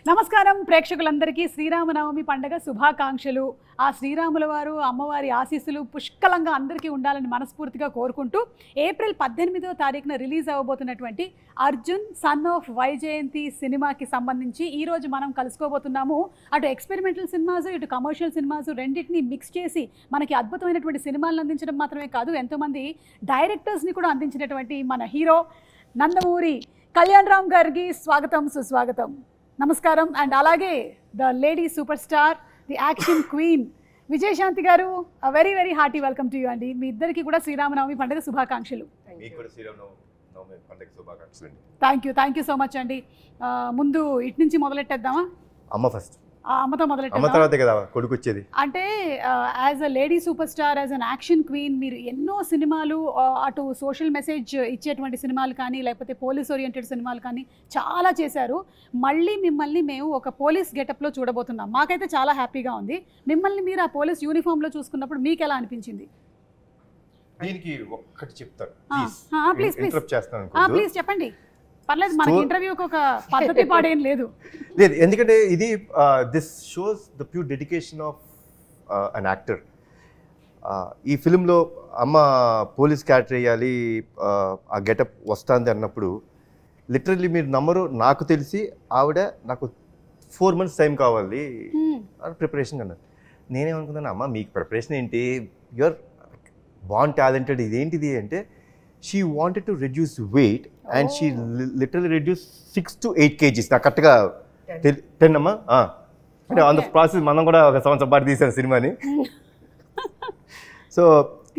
నమస్కారం ప్రేక్షకులందరికీ శ్రీరామనవమి పండుగ శుభాకాంక్షలు. ఆ శ్రీరాముల వారు అమ్మవారి ఆశీస్సులు పుష్కలంగా అందరికీ ఉండాలని మనస్ఫూర్తిగా కోరుకుంటూ ఏప్రిల్ 18వ తారీఖున రిలీజ్ అవ్వబోతున్నటువంటి అర్జున్ సన్ ఆఫ్ వైజయంతి సినిమాకి సంబంధించి ఈరోజు మనం కలుసుకోబోతున్నాము. అటు ఎక్స్పెరిమెంటల్ సినిమాస్ ఇటు కమర్షియల్ సినిమాస్ రెండింటిని మిక్స్ చేసి మనకి అద్భుతమైనటువంటి సినిమాలను అందించడం మాత్రమే కాదు, ఎంతోమంది డైరెక్టర్స్ని కూడా అందించినటువంటి మన హీరో నందమూరి కళ్యాణ్ రామ్ గారికి స్వాగతం సుస్వాగతం. నమస్కారం. అండ్ అలాగే the lady super star, the action queen Vijayashanti garu, very very hearty welcome to you అండి. మీ ఇద్దరికి కూడా శ్రీరామనవమి పండుగ శుభాకాంక్షలు. థ్యాంక్ యూ సో మచ్ అండి. ముందు ఇటు నుంచి మొదలెట్టేద్దామా? అమ్మ ఫస్ట్. అమ్మతో మొదలెట్టాం. కొడుకు వచ్చేది. అంటే as a lady super star, as an action queen, మీరు ఎన్నో సినిమాలు, అటు సోషల్ మెసేజ్ ఇచ్చేటువంటి సినిమాలు కానీ లేకపోతే పోలీస్ ఓరియంటెడ్ సినిమాలు కానీ చాలా చేశారు. మళ్ళీ మిమ్మల్ని మేము ఒక పోలీస్ గెటప్లో చూడబోతున్నాం. మాకైతే చాలా హ్యాపీగా ఉంది. మిమ్మల్ని మీరు ఆ పోలీస్ యూనిఫామ్లో చూసుకున్నప్పుడు మీకు ఎలా అనిపించింది? దీనికి ఒక్కటి చెప్తాను. ప్లీజ్ చెప్పండి. పర్లేదు, మనకి ఇంటర్వ్యూకి ఒక పద్ధతి పాడేం లేదు. ఎందుకంటే ఇది this shows the pure dedication of an actor. ఈ ఫిలింలో అమ్మ పోలీస్ క్యారెక్టర్ వేయాలి, ఆ గెటప్ వస్తుంది అన్నప్పుడు లిటరల్లీ మీరు నమ్మరు, నాకు తెలిసి ఆవిడ నాకు 4 months టైం కావాలి ప్రిపరేషన్ అన్నారు. నేనేమనుకున్నాను, అమ్మ మీకు ప్రిపరేషన్ ఏంటి, యువర్ బాన్ టాలెంటెడ్, ఇదేంటిది అంటే she wanted to reduce weight and she literally reduced 6 to 8 kgs. నాకు కరెక్ట్గా 10 అమ్మా. అంటే ఆన్ ద ప్రాసెస్ మనం కూడా ఒక సంవత్సరం పాటు తీసాను సినిమాని. సో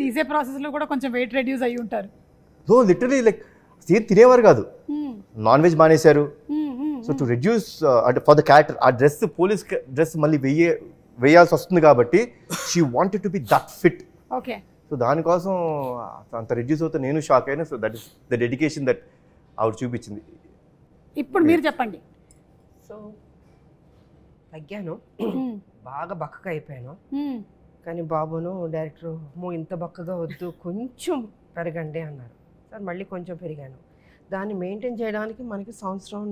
తీసే ప్రాసెస్లో కూడా కొంచెం వెయిట్ రెడ్యూస్ అయ్యి ఉంటారు. సో లిటరలీ లైక్ ఏం తినేవారు కాదు, నాన్ వెజ్ మానేశారు. సో టు రెడ్యూస్ అంటే ఫర్ ద క్యారెక్టర్ ఆ డ్రెస్, పోలీస్ డ్రెస్ మళ్ళీ వేయాల్సి వస్తుంది కాబట్టి she wanted to be that fit. Okay. So దానికోసం అంత రిడ్యూస్ అవుతే నేను షాక్ అయినా. So that is the dedication that ఆవిడ చూపించింది. ఇప్పుడు మీరు చెప్పండి. సో తగ్గాను, బాగా బక్కగా అయిపోయాను. కానీ బాబును డైరెక్టర్ ఇంత బక్కగా వద్దు, కొంచెం పెరగండి అన్నారు. సార్ మళ్ళీ కొంచెం పెరిగాను. దాన్ని మెయింటైన్ చేయడానికి మనకి సంవత్సరం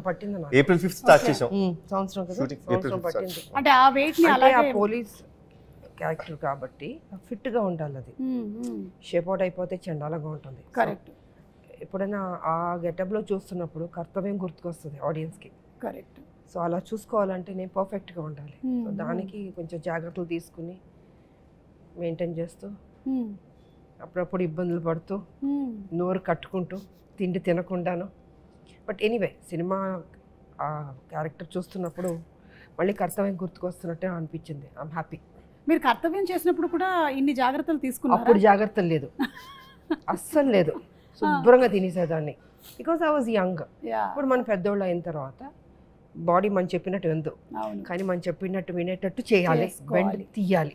పట్టింది. ఏప్రిల్ 5th స్టార్ట్ చేసాం. సంవత్సరం కదా, సంవత్సరం పట్టింది. అంటే ఆ వెయిట్ ని అలాగే, ఆ పోలీస్ క్యారెక్టర్ కాబట్టి ఫిట్గా ఉండాలి. అది షేప్ అవుట్ అయిపోతే చండాలంగా ఉంటుంది. కరెక్ట్. ఎప్పుడైనా ఆ గెటప్లో చూస్తున్నప్పుడు కర్తవ్యం గుర్తుకొస్తుంది ఆడియన్స్కి. కరెక్ట్. సో అలా చూసుకోవాలంటే నేను పర్ఫెక్ట్గా ఉండాలి. సో దానికి కొంచెం జాగ్రత్తలు తీసుకుని మెయింటైన్ చేస్తూ, అప్పుడప్పుడు ఇబ్బందులు పడుతూ, నోరు కట్టుకుంటూ, తిండి తినకుండాను. బట్ ఎనీవే సినిమా ఆ క్యారెక్టర్ చూస్తున్నప్పుడు మళ్ళీ కర్తవ్యం గుర్తుకొస్తున్నట్టే అనిపించింది. I'm happy. మీరు కర్తవ్యం చేసినప్పుడు కూడా ఇన్ని జాగ్రత్తలు తీసుకున్నారు? అప్పుడు జాగ్రత్తలు లేదు, అస్సలు లేదు. శుభ్రంగా తినేసేదాన్ని, బికాస్ ఐ వాజ్ యంగ్. ఇప్పుడు మన పెద్దోళ్ళు అయిన తర్వాత బాడీ మనం చెప్పినట్టు ఎందు, కానీ మనం చెప్పినట్టు వినేటట్టు చేయాలి, బెండ్ తీయాలి.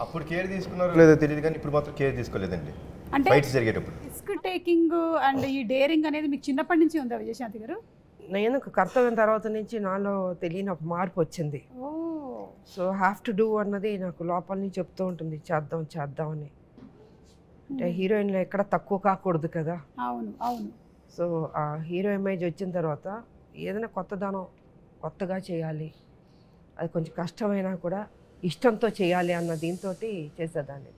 అప్పుడు కేర్ తీసుకున్నారో లేదో తెలియదు, కానీ ఇప్పుడు మాత్రం కేర్ తీసుకోలేదండి. అంటే ఫైట్స్ జరిగేటప్పుడు రిస్క్ టేకింగ్ అండ్ ఈ డేరింగ్ అనేది మీకు చిన్నప్పటి నుంచి ఉందా విజయశాంతి గారు? నేను కర్తవ్యం తర్వాత నుంచి నాలో తెలియని ఒక మార్పు వచ్చింది. సో హ్యావ్ టు డూ అన్నది నాకు లోపల నుంచి చెప్తూ ఉంటుంది, చేద్దాం అని. అంటే హీరోయిన్లో ఎక్కడ తక్కువ కాకూడదు కదా. అవును అవును. సో ఆ హీరో ఇమేజ్ వచ్చిన తర్వాత ఏదైనా కొత్తగా చేయాలి, అది కొంచెం కష్టమైనా కూడా ఇష్టంతో చేయాలి అన్న దీంతో చేసేదాన్ని.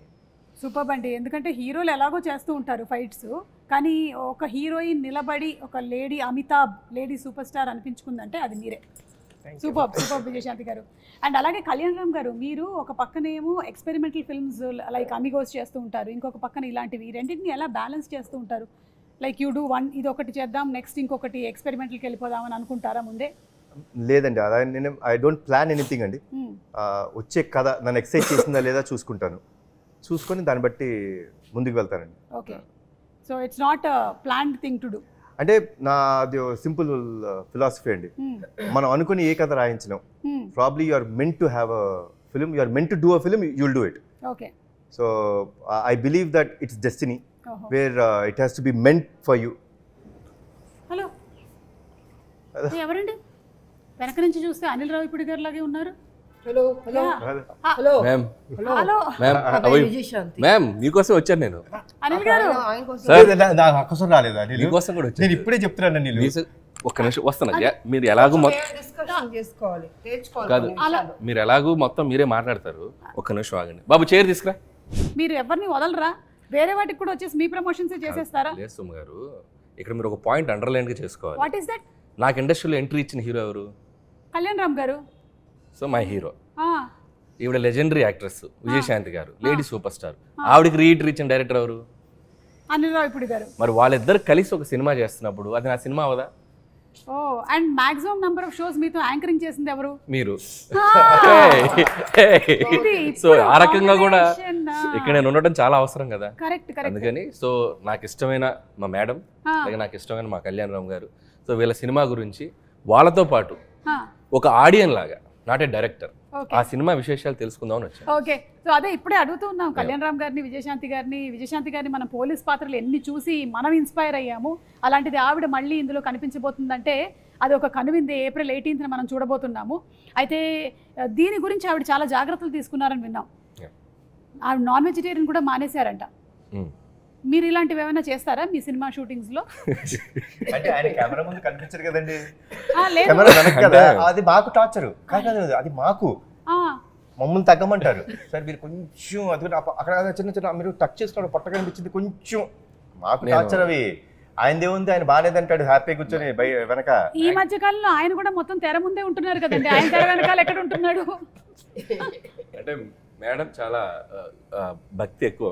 సూపర్ అండి. ఎందుకంటే హీరోలు ఎలాగో చేస్తూ ఉంటారు ఫైట్స్, కానీ ఒక హీరోయిన్ నిలబడి ఒక lady Amitabh, lady super star అనిపించుకుందంటే అది మీరే. సూపర్ విజయశాంతి గారు. అండ్ అలాగే కళ్యాణ్ రామ్ గారు, మీరు ఒక పక్కనేమో ఎక్స్పెరిమెంటల్ ఫిల్మ్స్ లైక్ అమిగోస్ చేస్తూ ఉంటారు, ఇంకొక పక్కన ఇలాంటివి, రెండింటిని ఎలా బ్యాలెన్స్ చేస్తూ ఉంటారు? లైక్ యూ డూ వన్, ఇది ఒకటి చేద్దాం, నెక్స్ట్ ఇంకొకటి ఎక్స్పెరిమెంటల్కి వెళ్ళిపోదామని అనుకుంటారా ముందే? లేదండి, అలా నేను ఐ డోంట్ ప్లాన్ ఎనీథింగ్ అండి. వచ్చే కథ నన్ను ఎక్సైట్ చేసిందా లేదా చూసుకొని దాన్ని బట్టి ముందుకు వెళ్తానండి. Okay. So it's not planned thing to do. అంటే నాది సింపుల్ ఫిలాసఫీ అండి. మనం అనుకుని ఏ కథ రాయించలేం. Probably you are meant to have a film, you are meant to do a film, you will do it. Okay. So I believe that it's destiny where it has to be meant for you. Hello, ఎవరండి వెనక నుంచి చూస్తే అనిల్ రావిపూడి గారు లాగే ఉన్నారు? Hello hello hello ma'am. Hello ma'am, మీకోసం వచ్చాను నేను. అనిల్ గారు నాకు అక్కసం రాలేదా? మీకోసం కూడా వచ్చాను. నేను ఇప్పుడే చెప్తున్నాను. ఒక్క నిమిషం వస్తున్నా మీరు ఎలాగో డిస్కషన్ చేసుకోవాలి కాదు మీరు ఎలాగో మొత్తం మీరే మాట్లాడతారు. ఒక్క నిమిషం ఆగండి బాబు, చైర్ తీసుకురా. మీరు ఎవరిని వదలరా? వేరే వాటికి కూడా వచ్చేసి మీ ప్రమోషన్స్ చేసేస్తారా? లేదు సుమ గారు, ఇక్కడ మీరు ఒక పాయింట్ అండర్లైన్ గా చేసుకోవాలి. What is that? నాకు ఇండస్ట్రీలో ఎంట్రీ ఇచ్చిన హీరో ఎవరు? కళ్యాణ్ రామ్ గారు. So my hero. ఈవిడ లెజెండరీ యాక్ట్రెస్ విజయశాంతి గారు, లేడీ సూపర్ స్టార్. ఆవిడకి రీఎంట్రీ ఇచ్చిన డైరెక్టర్ ఎవరు? అనిల్ రావిపూడి గారు. మరి వాళ్ళిద్దరు కలిసి ఒక సినిమా చేస్తున్నప్పుడు అది నా సినిమా అవదా? Oh, and maximum number of shows మీతో యాంకరింగ్ చేసింది ఎవరు? మీరు. సో ఆ రకంగా కూడా ఇక్కడ నేను ఉండటం చాలా అవసరం కదా. Correct correct. అందుకని సో నాకు ఇష్టమైన మా మేడం, అలాగే నాకు ఇష్టమైన మా కళ్యాణ్ రామ్ గారు, సో వీళ్ళ సినిమా గురించి వాళ్ళతో పాటు ఒక ఆడియన్ లాగా, నాట్ ఏ డైరెక్టర్, ఆ సినిమా విశేషాలు తెలుసుకుందామని వచ్చాను. ఓకే, సో అదే ఇప్పుడే అడుగుతూ ఉన్నాం కళ్యాణ్ రామ్ గారిని, విజయశాంతి గారిని మనం పోలీస్ పాత్రలు ఎన్ని చూసి మనం ఇన్స్పైర్ అయ్యాము. అలాంటిది ఆవిడ మళ్ళీ ఇందులో కనిపించబోతుందంటే అది ఒక కనువిందే. April 18th మనం చూడబోతున్నాము. అయితే దీని గురించి ఆవిడ చాలా జాగ్రత్తలు తీసుకున్నారని విన్నాం. ఆవిడ నాన్ వెజిటేరియన్ కూడా మానేశారంట. మీరు ఇలాంటివి ఏమైనా చేస్తారా మీ సినిమా షూటింగ్స్ లో? అంటే ఆయన కెమెరా ముందు కనిపించరు కదండి, లేదు. కెమెరా వెనక కదా, అది మాకు టార్చరు కాదు, అది మాకు మమ్మల్ని తగ్గమంటారు. సార్ మీరు కొంచెం అది అక్కడ చిన్న చిన్న మీరు టచ్ చేసుకోవడం పొట్ట కనిపించింది కొంచెం, మాకు టార్చర్ అవి. ఆయనదే ఉంది, ఆయన బాగాలేదంటాడు హ్యాపీ కూర్చొని వెనక. ఈ మధ్య కాలంలో ఆయన కూడా మొత్తం తెర ముందే ఉంటున్నారు కదండి, ఆయన తెర వెనకాల ఎక్కడ ఉంటున్నాడు? అంటే మేడం చాలా భక్తి ఎక్కువ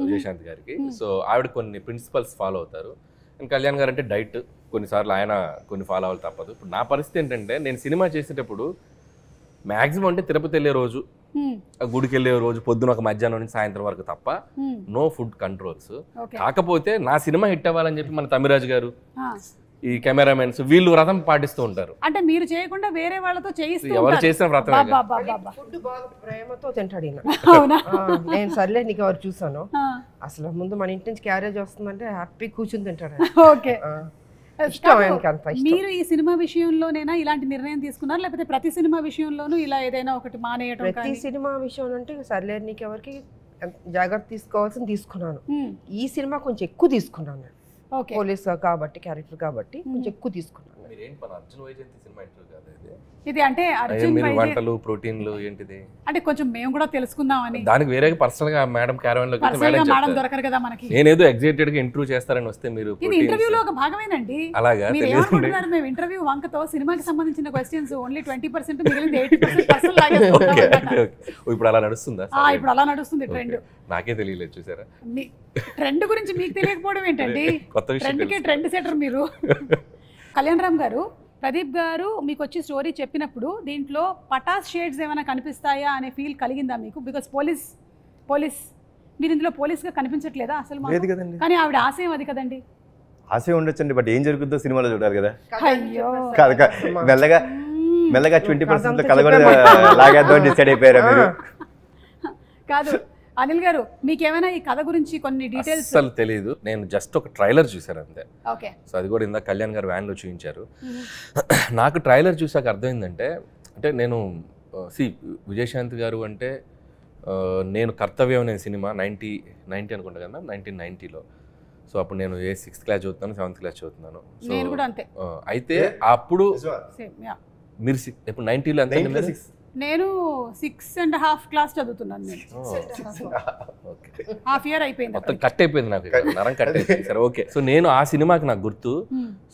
విజయశాంతి గారికి. సో ఆవిడ కొన్ని ప్రిన్సిపల్స్ ఫాలో అవుతారు. అండ్ కళ్యాణ్ గారు అంటే డైట్, కొన్నిసార్లు ఆయన కొన్ని ఫాలో అవ్వాలి తప్పదు. ఇప్పుడు నా పరిస్థితి ఏంటంటే నేను సినిమా చేసేటప్పుడు మ్యాక్సిమం అంటే తిరుపతి వెళ్ళే రోజు, గుడికి వెళ్ళే రోజు పొద్దున ఒక మధ్యాహ్నం నుంచి సాయంత్రం వరకు తప్ప నో ఫుడ్ కంట్రోల్స్. కాకపోతే నా సినిమా హిట్ అవ్వాలని చెప్పి మన తమిరాజ్ గారు, ఈ కెమెరామెన్స్ వీళ్ళు వ్రతం పాటిస్తూ ఉంటారు. అంటే మీరు చేయకుండా వేరే వాళ్ళతో చేయిస్తూ ఎవరు చేసిన వ్రతం ఫుడ్ బాగా ప్రేమతో తింటాడు. నేను సర్లే నీకు ఎవరు చూసాను, అసలు ముందు మన ఇంటి నుంచి క్యారేజ్ వస్తుందంటే హ్యాపీ కూర్చుని తింటాడు. ఓకే, మీరు ఈ సినిమా విషయంలోనేనా ఇలాంటి నిర్ణయం తీసుకున్నారు, లేకపోతే ప్రతి సినిమా విషయంలోనూ ఇలా ఏదైనా ఒకటి మానేయడం? ప్రతి సినిమా విషయం అంటే సర్లే నీకు ఎవరికి జాగ్రత్త తీసుకోవాల్సింది తీసుకున్నాను. ఈ సినిమా కొంచెం ఎక్కువ తీసుకున్నాను, పోలీస్ కాబట్టి క్యారెక్టర్ కాబట్టి కొంచెం ఎక్కువ తీసుకున్నాను. ఇది అంటే వంటలు ప్రోటీన్లు ఏంటిది అంటే కొంచెం మేము కూడా తెలుసుకుందామని. దానికి వేరే పర్సనల్ గా మేడం క్యారవన్ లో మేడం దొరకరు కదా మనకి. నేనేదో ఎగ్జైటెడ్ గా ఇంటర్వ్యూ చేస్తారని వస్తే మీరు ఇది ఇంటర్వ్యూలో ఒక భాగమేనండి. అలాగా ఏమనుకుంటున్నారు? మేము ఇంటర్వ్యూ వంకతో సినిమాకి సంబంధించిన క్వశ్చన్స్ ఓన్లీ 20%, మిగిలింది 80% పర్సనల్ లాగా. ఇప్పుడు అలా నడుస్తుందా? ఇప్పుడు అలా నడుస్తుంది ట్రెండ్. నాకే తెలియలేదు, చూసారా? ట్రెండ్ గురించి మీకు తెలియకపోవడం ఏంటండి? కొత్త విషయం. ట్రెండ్ సెటర్ మీరు. కళ్యాణ్ రామ్ గారు, ప్రదీప్ గారు మీకు వచ్చి స్టోరీ చెప్పినప్పుడు దీంట్లో పటాస్ షేడ్స్ ఏమైనా కనిపిస్తాయా అనే ఫీల్ కలిగిందా మీకు? బికాస్ పోలీస్ మీరు ఇందులో పోలీస్గా కనిపించట్లేదా అసలు? కానీ ఆవిడ ఆశయం అది కదండి. ఆశయం ఉండొచ్చండి, బట్ ఏం జరుగుతుందో సినిమాలో చూడాలి కదా. అయ్యో మెల్లగా 20% కథ కూడా లాగేద్దాం డిసైడ్ అయిపోయారా మీరు? కాదు అనిల్ గారు, మీకేమైనా ఈ కథ గురించి కొన్ని డీటెయిల్స్? అసలు తెలియదు, నేను జస్ట్ ఒక ట్రైలర్ చూసాను అంతే. ఓకే, సో అది కూడా ఇందాక కళ్యాణ్ గారు వ్యాన్లో చూపించారు. నాకు ట్రైలర్ చూసాక అర్థమైందంటే, అంటే నేను విజయశాంతి గారు అంటే నేను కర్తవ్యం అనే సినిమా 90 అనుకుంటా కదా, 1990లో. సో అప్పుడు నేను 6th క్లాస్ చదువుతున్నాను, 7th క్లాస్ చదువుతున్నాను. నేను కూడా అంతే. అయితే అప్పుడు మీరు ఇప్పుడు 90లో ఎంత? నేను 6.5 క్లాస్ చదువుతున్నాను. నేను హాఫ్ ఇయర్ అయిపోయింది, మొత్తం కట్ అయిపోయింది నాకు, నరం కట్ అయిపోయింది. సరే ఓకే. సో నేను ఆ సినిమాకి నాకు గుర్తు.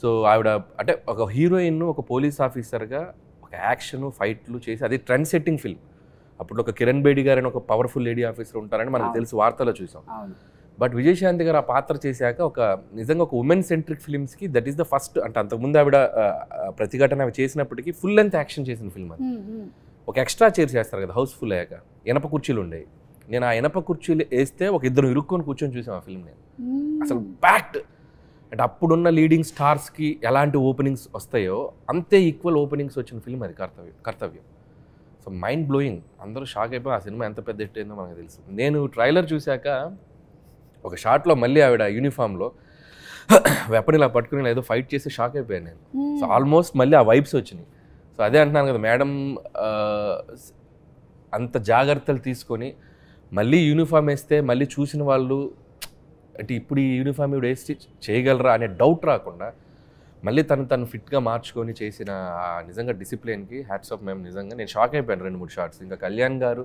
సో ఆవిడ అంటే ఒక హీరోయిన్, ఒక పోలీస్ ఆఫీసర్గా ఒక యాక్షన్ ఫైట్లు చేసి, అది ట్రెండ్ సెట్టింగ్ ఫిల్మ్. అప్పుడు ఒక కిరణ్ బేడి గారు అని ఒక పవర్ఫుల్ లేడీ ఆఫీసర్ ఉంటారని మనకు తెలుసు, వార్తలో చూసాం. బట్ విజయశాంతి గారు ఆ పాత్ర చేశాక ఒక నిజంగా ఒక ఉమెన్ సెంట్రిక్ ఫిల్మ్స్కి దట్ ఈస్ ద ఫస్ట్. అంటే అంతకుముందు ఆవిడ ప్రతిఘటన చేసినప్పటికీ ఫుల్ లెంత్ యాక్షన్ చేసిన ఫిల్మ్ అది. ఒక ఎక్స్ట్రా చైర్ చేస్తారు కదా హౌస్ఫుల్ అయ్యాక, ఇనప కుర్చీలు ఉండేవి. నేను ఆ ఇనప కుర్చీలు వేస్తే ఒక ఇద్దరు ఇరుక్కొని కూర్చొని చూసాం ఆ ఫిల్మ్. నేను అసలు ప్యాక్డ్. అంటే అప్పుడున్న లీడింగ్ స్టార్స్కి ఎలాంటి ఓపెనింగ్స్ వస్తాయో అంతే ఈక్వల్ ఓపెనింగ్స్ వచ్చిన ఫిల్మ్ అది కర్తవ్యం. సో మైండ్ బ్లోయింగ్, అందరూ షాక్ అయిపోయి ఆ సినిమా ఎంత పెద్ద హిట్ అయిందో మనకు తెలుసు. నేను ట్రైలర్ చూశాక ఒక షాట్లో మళ్ళీ ఆవిడ యూనిఫామ్లో వెపన్ ఇలా పట్టుకుని ఏదో ఫైట్ చేసి షాక్ అయిపోయాను నేను. సో ఆల్మోస్ట్ మళ్ళీ ఆ వైబ్స్ వచ్చినాయి. సో అదే అంటున్నాను కదా, మేడం అంత జాగ్రత్తలు తీసుకొని మళ్ళీ యూనిఫామ్ వేస్తే మళ్ళీ చూసిన వాళ్ళు అంటే ఇప్పుడు ఈ యూనిఫామ్ ఇవి వేసి చేయగలరా అనే డౌట్ రాకుండా మళ్ళీ తను ఫిట్గా మార్చుకొని చేసిన నిజంగా డిసిప్లిన్కి హ్యాట్స్ ఆఫ్. మేము నిజంగా నేను షాక్ అయిపోయాను 2-3 షార్ట్స్. ఇంకా కళ్యాణ్ గారు,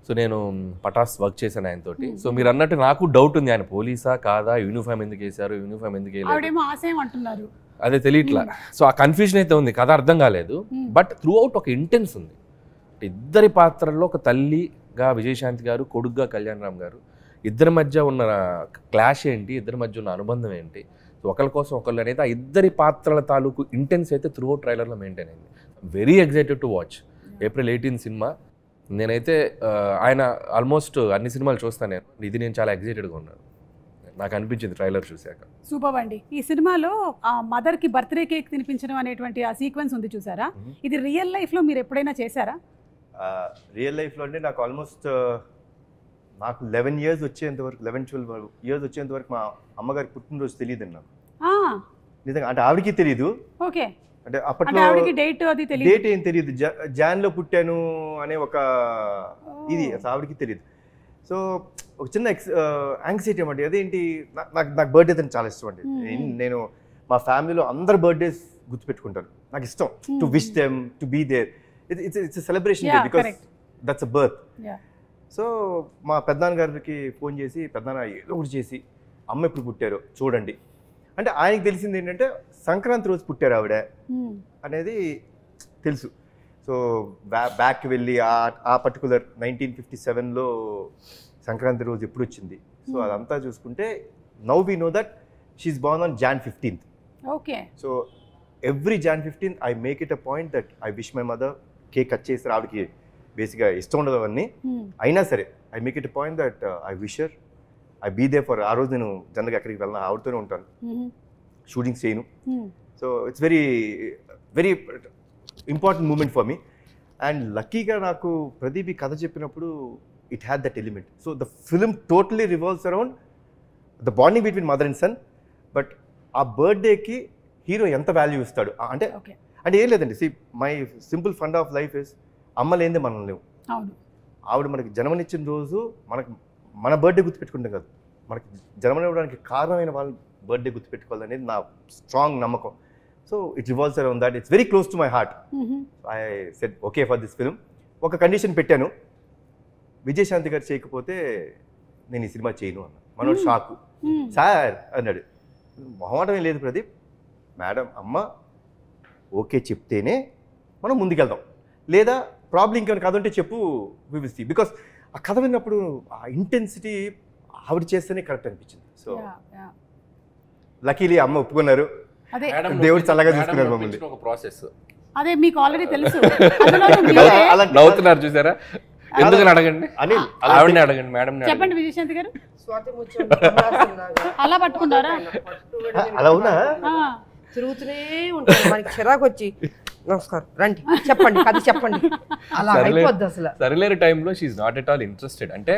సో నేను పటాస్ వర్క్ చేశాను ఆయనతోటి. సో మీరు అన్నట్టు నాకు డౌట్ ఉంది, ఆయన పోలీసా కాదా, యూనిఫామ్ ఎందుకు వేశారు, యూనిఫామ్ ఎందుకు వేయలేదు అదే తెలియట్లా. సో ఆ కన్ఫ్యూజన్ అయితే ఉంది, కథ అర్థం కాలేదు. బట్ త్రూ అవుట్ ఒక ఇంటెన్స్ ఉంది. ఇద్దరి పాత్రల్లో ఒక తల్లిగా విజయశాంతి గారు, కొడుగ్గా కళ్యాణ్ రామ్ గారు, ఇద్దరి మధ్య ఉన్న క్లాష్ ఏంటి, ఇద్దరి మధ్య ఉన్న అనుబంధం ఏంటి, ఒకరి కోసం ఒకళ్ళు అనేది ఆ ఇద్దరి పాత్రల తాలూకు ఇంటెన్స్ అయితే త్రూ అవుట్ ట్రైలర్లో మెయింటైన్ అయింది. Very excited to watch. April 18 cinema. నేనైతే ఆయన ఆల్మోస్ట్ అన్ని సినిమాలు చూస్తాను, ఇది నేను చాలా ఎక్సైటెడ్గా ఉన్నాను, నాకు అనిపించింది ట్రైలర్ చూశాక. సూపర్ అండి. ఈ సినిమాలో ఆ మదర్కి బర్త్డే కేక్ తినిపించడం అనేటువంటి ఆ సీక్వెన్స్ ఉంది చూసారా, ఇది రియల్ లైఫ్లో మీరు ఎప్పుడైనా చేశారా? రియల్ లైఫ్లో అంటే నాకు ఆల్మోస్ట్ నాకు 11 years వచ్చేంత వరకు, 11-12 years వచ్చేంత వరకు మా అమ్మగారి పుట్టినరోజు తెలియదు నాకు నిజంగా. అంటే ఆవిడకి తెలియదు. ఓకే. అంటే అప్పట్లో డేట్ ఏం తెలియదు, జాన్లో పుట్టాను అనే ఒక ఇది అసలు ఆవిడకి తెలియదు. సో ఒక చిన్న యాంగ్జైటీ అన్నమాట. అదేంటి, నాకు బర్త్డే అని చాలా ఇష్టం అండి. నేను మా ఫ్యామిలీలో అందరు బర్త్డేస్ గుర్తుపెట్టుకుంటాను, నాకు ఇష్టం to wish them, to be there. It's celebration day because that's a birth. So మా పెద్దనాన్న గారికి ఫోన్ చేసి, పెద్దనాన్న ఏదో ఒకటి చేసి అమ్మ ఎప్పుడు పుట్టారో చూడండి అంటే, ఆయనకి తెలిసింది ఏంటంటే సంక్రాంతి రోజు పుట్టారు ఆవిడ అనేది తెలుసు. సో బ్యాక్కి వెళ్ళి ఆ పర్టికులర్ 1957లో సంక్రాంతి రోజు ఎప్పుడు వచ్చింది, సో అదంతా చూసుకుంటే now we know that she's born on Jan 15th. Okay. So every Jan 15th I make it a point that I wish my mother. Cake cut చేసి ఆవిడకి బేసిక్గా ఇష్టం ఉండదు అవన్నీ, అయినా సరే I make it a point that I wish her, I be there for. ఆ రోజు నేను జనరల్గా ఎక్కడికి వెళ్ళినా ఆవిడతోనే ఉంటాను, షూటింగ్స్ చేయను. So it's very very important moment for me. And లక్కీగా నాకు ప్రదీప్ ఈ కథ చెప్పినప్పుడు it had that element. So the film totally revolves around the bonding between mother and son. But ఆ బర్త్డేకి హీరో ఎంత వాల్యూ ఇస్తాడు అంటే, అంటే ఏం లేదండి. See my simple fund of life is అమ్మ లేనిదే మనం లేవు. ఆవిడ మనకి జన్మనిచ్చిన రోజు మన బర్త్డే గుర్తుపెట్టుకుంటాం కదా, మనకి జన్మనివ్వడానికి కారణమైన వాళ్ళ బర్త్డే గుర్తుపెట్టుకోవాలనేది నా స్ట్రాంగ్ నమ్మకం. So it revolves around that. It's very close to my heart. I said okay for this film. ఒక కండిషన్ పెట్టాను, విజయశాంతి గారు చేయకపోతే నేను ఈ సినిమా చేయను అన్న. మనోడు షాకు, సార్ అన్నాడు. మొహమాటమే లేదు ప్రదీప్, మేడం అమ్మ ఓకే చెప్తేనే మనం ముందుకెళ్దాం, లేదా ప్రాబ్లం ఇంకేమైనా కథ ఉంటే చెప్పు, వి విల్ సీ. బికాస్ ఆ కథ విన్నప్పుడు ఆ ఇంటెన్సిటీ ఆవిడ చేస్తేనే కరెక్ట్ అనిపించింది. సో లక్కీలీ అమ్మ ఒప్పుకున్నారు, దేవుడు చల్లగా చూసుకున్నారు మమ్మల్ని. ఒక ప్రాసెస్ అదే మీకు ఆల్రెడీ తెలుసు. నవ్వుతున్నారు చూసారా, ఎందుకని అడగండి, ఆవిడని అడగండి, మేడం చెప్పండి. విజయశాంతి గారు అలా పట్టుకున్నారా? అలా అవునా, తిరుగుతూనే ఉంటారు, మనకి చిరాకు వచ్చి నమస్కారం రండి చెప్పండి కథ చెప్పండి, అలా అయిపోద్ది అసలు. సరిలేరు టైంలో she's not at all interested. అంటే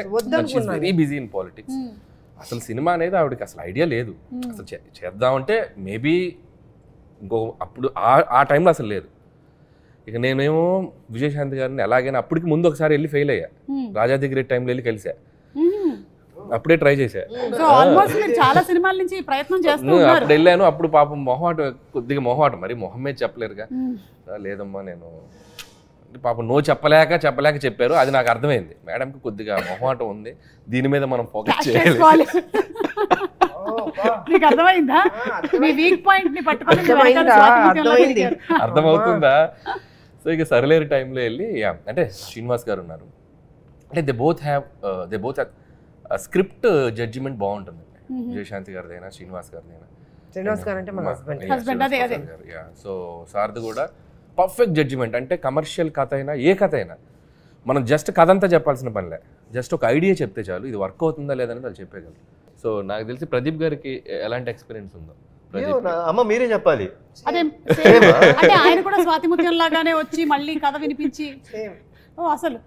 వెరీ బిజీ ఇన్ పాలిటిక్స్. అసలు సినిమా అనేది ఆవిడకి అసలు ఐడియా లేదు. అసలు చేద్దామంటే మేబీ ఇంకో అప్పుడు ఆ టైంలో అసలు లేదు. ఇక నేనేమో విజయశాంతి గారిని ఎలాగైనా అప్పటికి ముందు ఒకసారి వెళ్ళి ఫెయిల్ అయ్యా, రాజాది గ్రేట్ టైంలో వెళ్ళి కలిసా, అప్పుడే ట్రై చేశా. అప్పుడు వెళ్ళాను, అప్పుడు పాపం కొద్దిగా మొహమాటం, మరి మొహమే చెప్పలేరుగా. లేదమ్మా నేను పాపం నో చెప్పలేక చెప్పారు. అది నాకు అర్థమైంది, మేడంకి కొద్దిగా మొహమాటం ఉంది, దీని మీద మనం ఫోకస్ చేయాలి. అర్థమవుతుందా? సో ఇక సరిలేరు టైంలో వెళ్ళి, అంటే శ్రీనివాస్ గారు ఉన్నారు, అంటే they both have script judgement బాగుంటుంది. విజయశాంతి గారిదైనా శ్రీనివాస్ గారిదైనా. శ్రీనివాస్ గారు అంటే మన హస్బెండ్. సో సార్ది కూడా పర్ఫెక్ట్ జడ్జిమెంట్. అంటే కమర్షియల్ కథ అయినా ఏ కథ అయినా మనం జస్ట్ కథ అంతా చెప్పాల్సిన పనిలే, జస్ట్ ఒక ఐడియా చెప్తే చాలు, ఇది వర్క్ అవుతుందా లేదని వాళ్ళు చెప్పేయగలరు. సో నాకు తెలిసి ప్రదీప్ గారికి ఎలాంటి ఎక్స్పీరియన్స్ ఉందో అమ్మ మీరే చెప్పాలి. అదే ఆయన కూడా స్వాతి ముత్యం లాగానే వచ్చి మళ్ళీ కథ వినిపించి, అసలు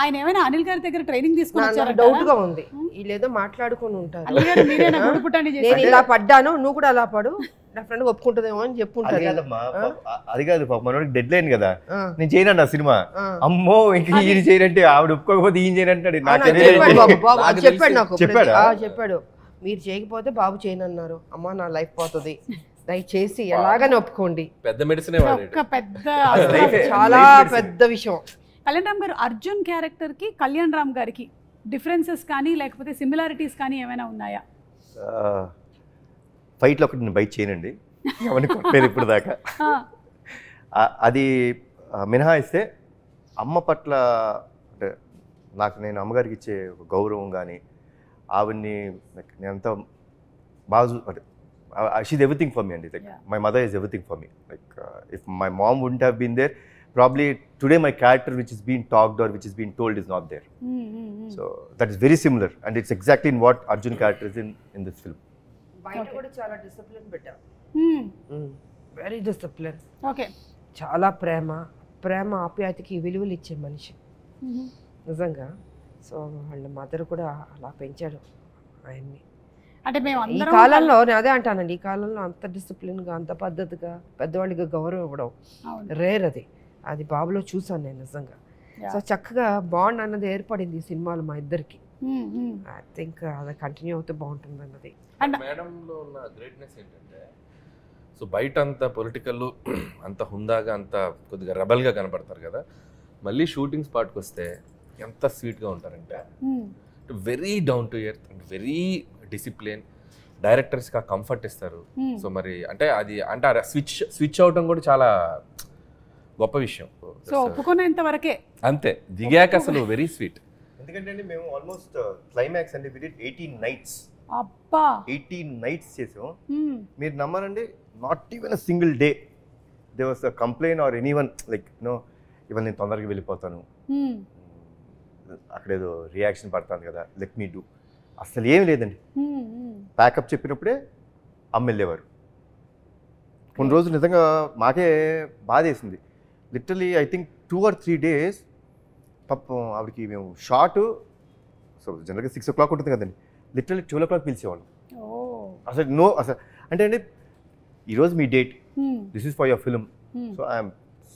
ఆయన ఏమైనా అనిల్ గారి దగ్గర ట్రైనింగ్ తీసుకుని వచ్చారా? డౌట్ గా ఉంది, వీళ్ళేదో మాట్లాడుకుని ఉంటారు. నేను ఇలా పడ్డాను, నువ్వు కూడా అలా పడు, నా ఫ్రెండ్ ఒప్పుకుంటుందేమో అని చెప్పుకుంటారు. అది కాదు పాప, మనోడికి డెడ్ లైన్ కదా, నేను చేయను ఆ సినిమా. అమ్మో ఇంక ఈయన చేయనంటే ఆవిడ ఒప్పుకోకపోతే ఈయన చేయనంటాడు. చెప్పాడు, మీరు చేయకపోతే బాబు చేయనన్నారు. అమ్మా నా లైఫ్ పోతుంది, దయచేసి ఎలాగని ఒప్పుకోండి. పెద్ద మెడిసినే ఒక పెద్ద చాలా పెద్ద విషయం. కళ్యాణ్ రామ్ గారు అర్జున్ క్యారెక్టర్కి కళ్యాణ్ రామ్ గారికి డిఫరెన్సెస్ కానీ లేకపోతే సిమిలారిటీస్ కానీ ఏమైనా ఉన్నాయా? ఫైట్లో ఒకటి నేను బైట్ చేయనండి, ఎవరిని కొట్టలేదు ఇప్పుడు దాకా. అది మినహాయిస్తే అమ్మ పట్ల అంటే నేను అమ్మగారికి ఇచ్చే ఒక గౌరవం కానీ ఆవిడ్ని నేను అంత బాగా అంటే షీజ్ ఎవ్రీథింగ్ ఫర్ మీ అండి. Like my mother is everything for me. Like if my mom wouldn't have been there probably today my character which is being talked or which is being told is not there. So that is very similar and it's exactly in what Arjun character is in this film. బయట కూడా చాలా discipline పెట్టా, very discipline. Okay, చాలా ప్రేమ ఆప్యాయతకి విలువలు ఇచ్చే మనిషి నిజంగా. So వాళ్ళ మదర్ కూడా అలా పెంచాడు ఆయన్ని. అంటే మేము ఈ కాలంలో నేను అదే అంటానండి, ఈ కాలంలో అంత డిసిప్లిన్గా అంత పద్ధతిగా పెద్దవాళ్ళకి గౌరవం ఇవ్వడం రేర్. అది బాబులో చూసాను నేను నిజంగా. సో చక్కగా బాండ్ అన్నది ఏర్పడింది ఈ సినిమాలో మా ఇద్దరికి. ఐ థింక్ అది కంటిన్యూ అవుతే బాగుంటుంది అన్నది. మేడంలో ఉన్న గ్రేట్నెస్ ఏంటంటే, సో బయట అంత పొలిటికల్ అంత హుందాగా అంత కొద్దిగా రెబల్గా కనపడతారు కదా, మళ్ళీ షూటింగ్ స్పాట్కి వస్తే ఎంత స్వీట్గా ఉంటారంటే very down to earth and very discipline. డైరెక్టర్స్కి ఆ కంఫర్ట్ ఇస్తారు. సో మరి అంటే అది అంటే స్విచ్ అవటం కూడా చాలా గొప్ప విషయం. సో ఒప్పుకునేంత వరకే అంతే, దిగాక అసలు వెరీ స్వీట్. ఎందుకంటే అండి మేము ఆల్మోస్ట్ క్లైమాక్స్ అంటే వి డిడ్ 18 nights. అబ్బా 18 nights చేసాం. మీరు నమ్మరండి, not even a single day there was a complaint or anyone like no ఇవాళ నేను తొందరగా వెళ్ళిపోతాను, అక్కడేదో రియాక్షన్ పడతాను కదా, లెట్ మీ డూ. అసలు ఏమి లేదండి. ప్యాకప్ చెప్పినప్పుడే అమ్మ వెళ్ళేవారు. కొన్ని రోజులు నిజంగా మాకే బాధ వేసింది. Literally I think 2 or 3 days పాపం ఆవిడకి మేము షార్ట్, సో జనరల్గా 6 o'clock ఉంటుంది కదండి, లిటరలీ 12 o'clock పిలిచేవాళ్ళం. అసలు అసలు అంటే అండి ఈరోజు మీ date, this is for your film, so I'm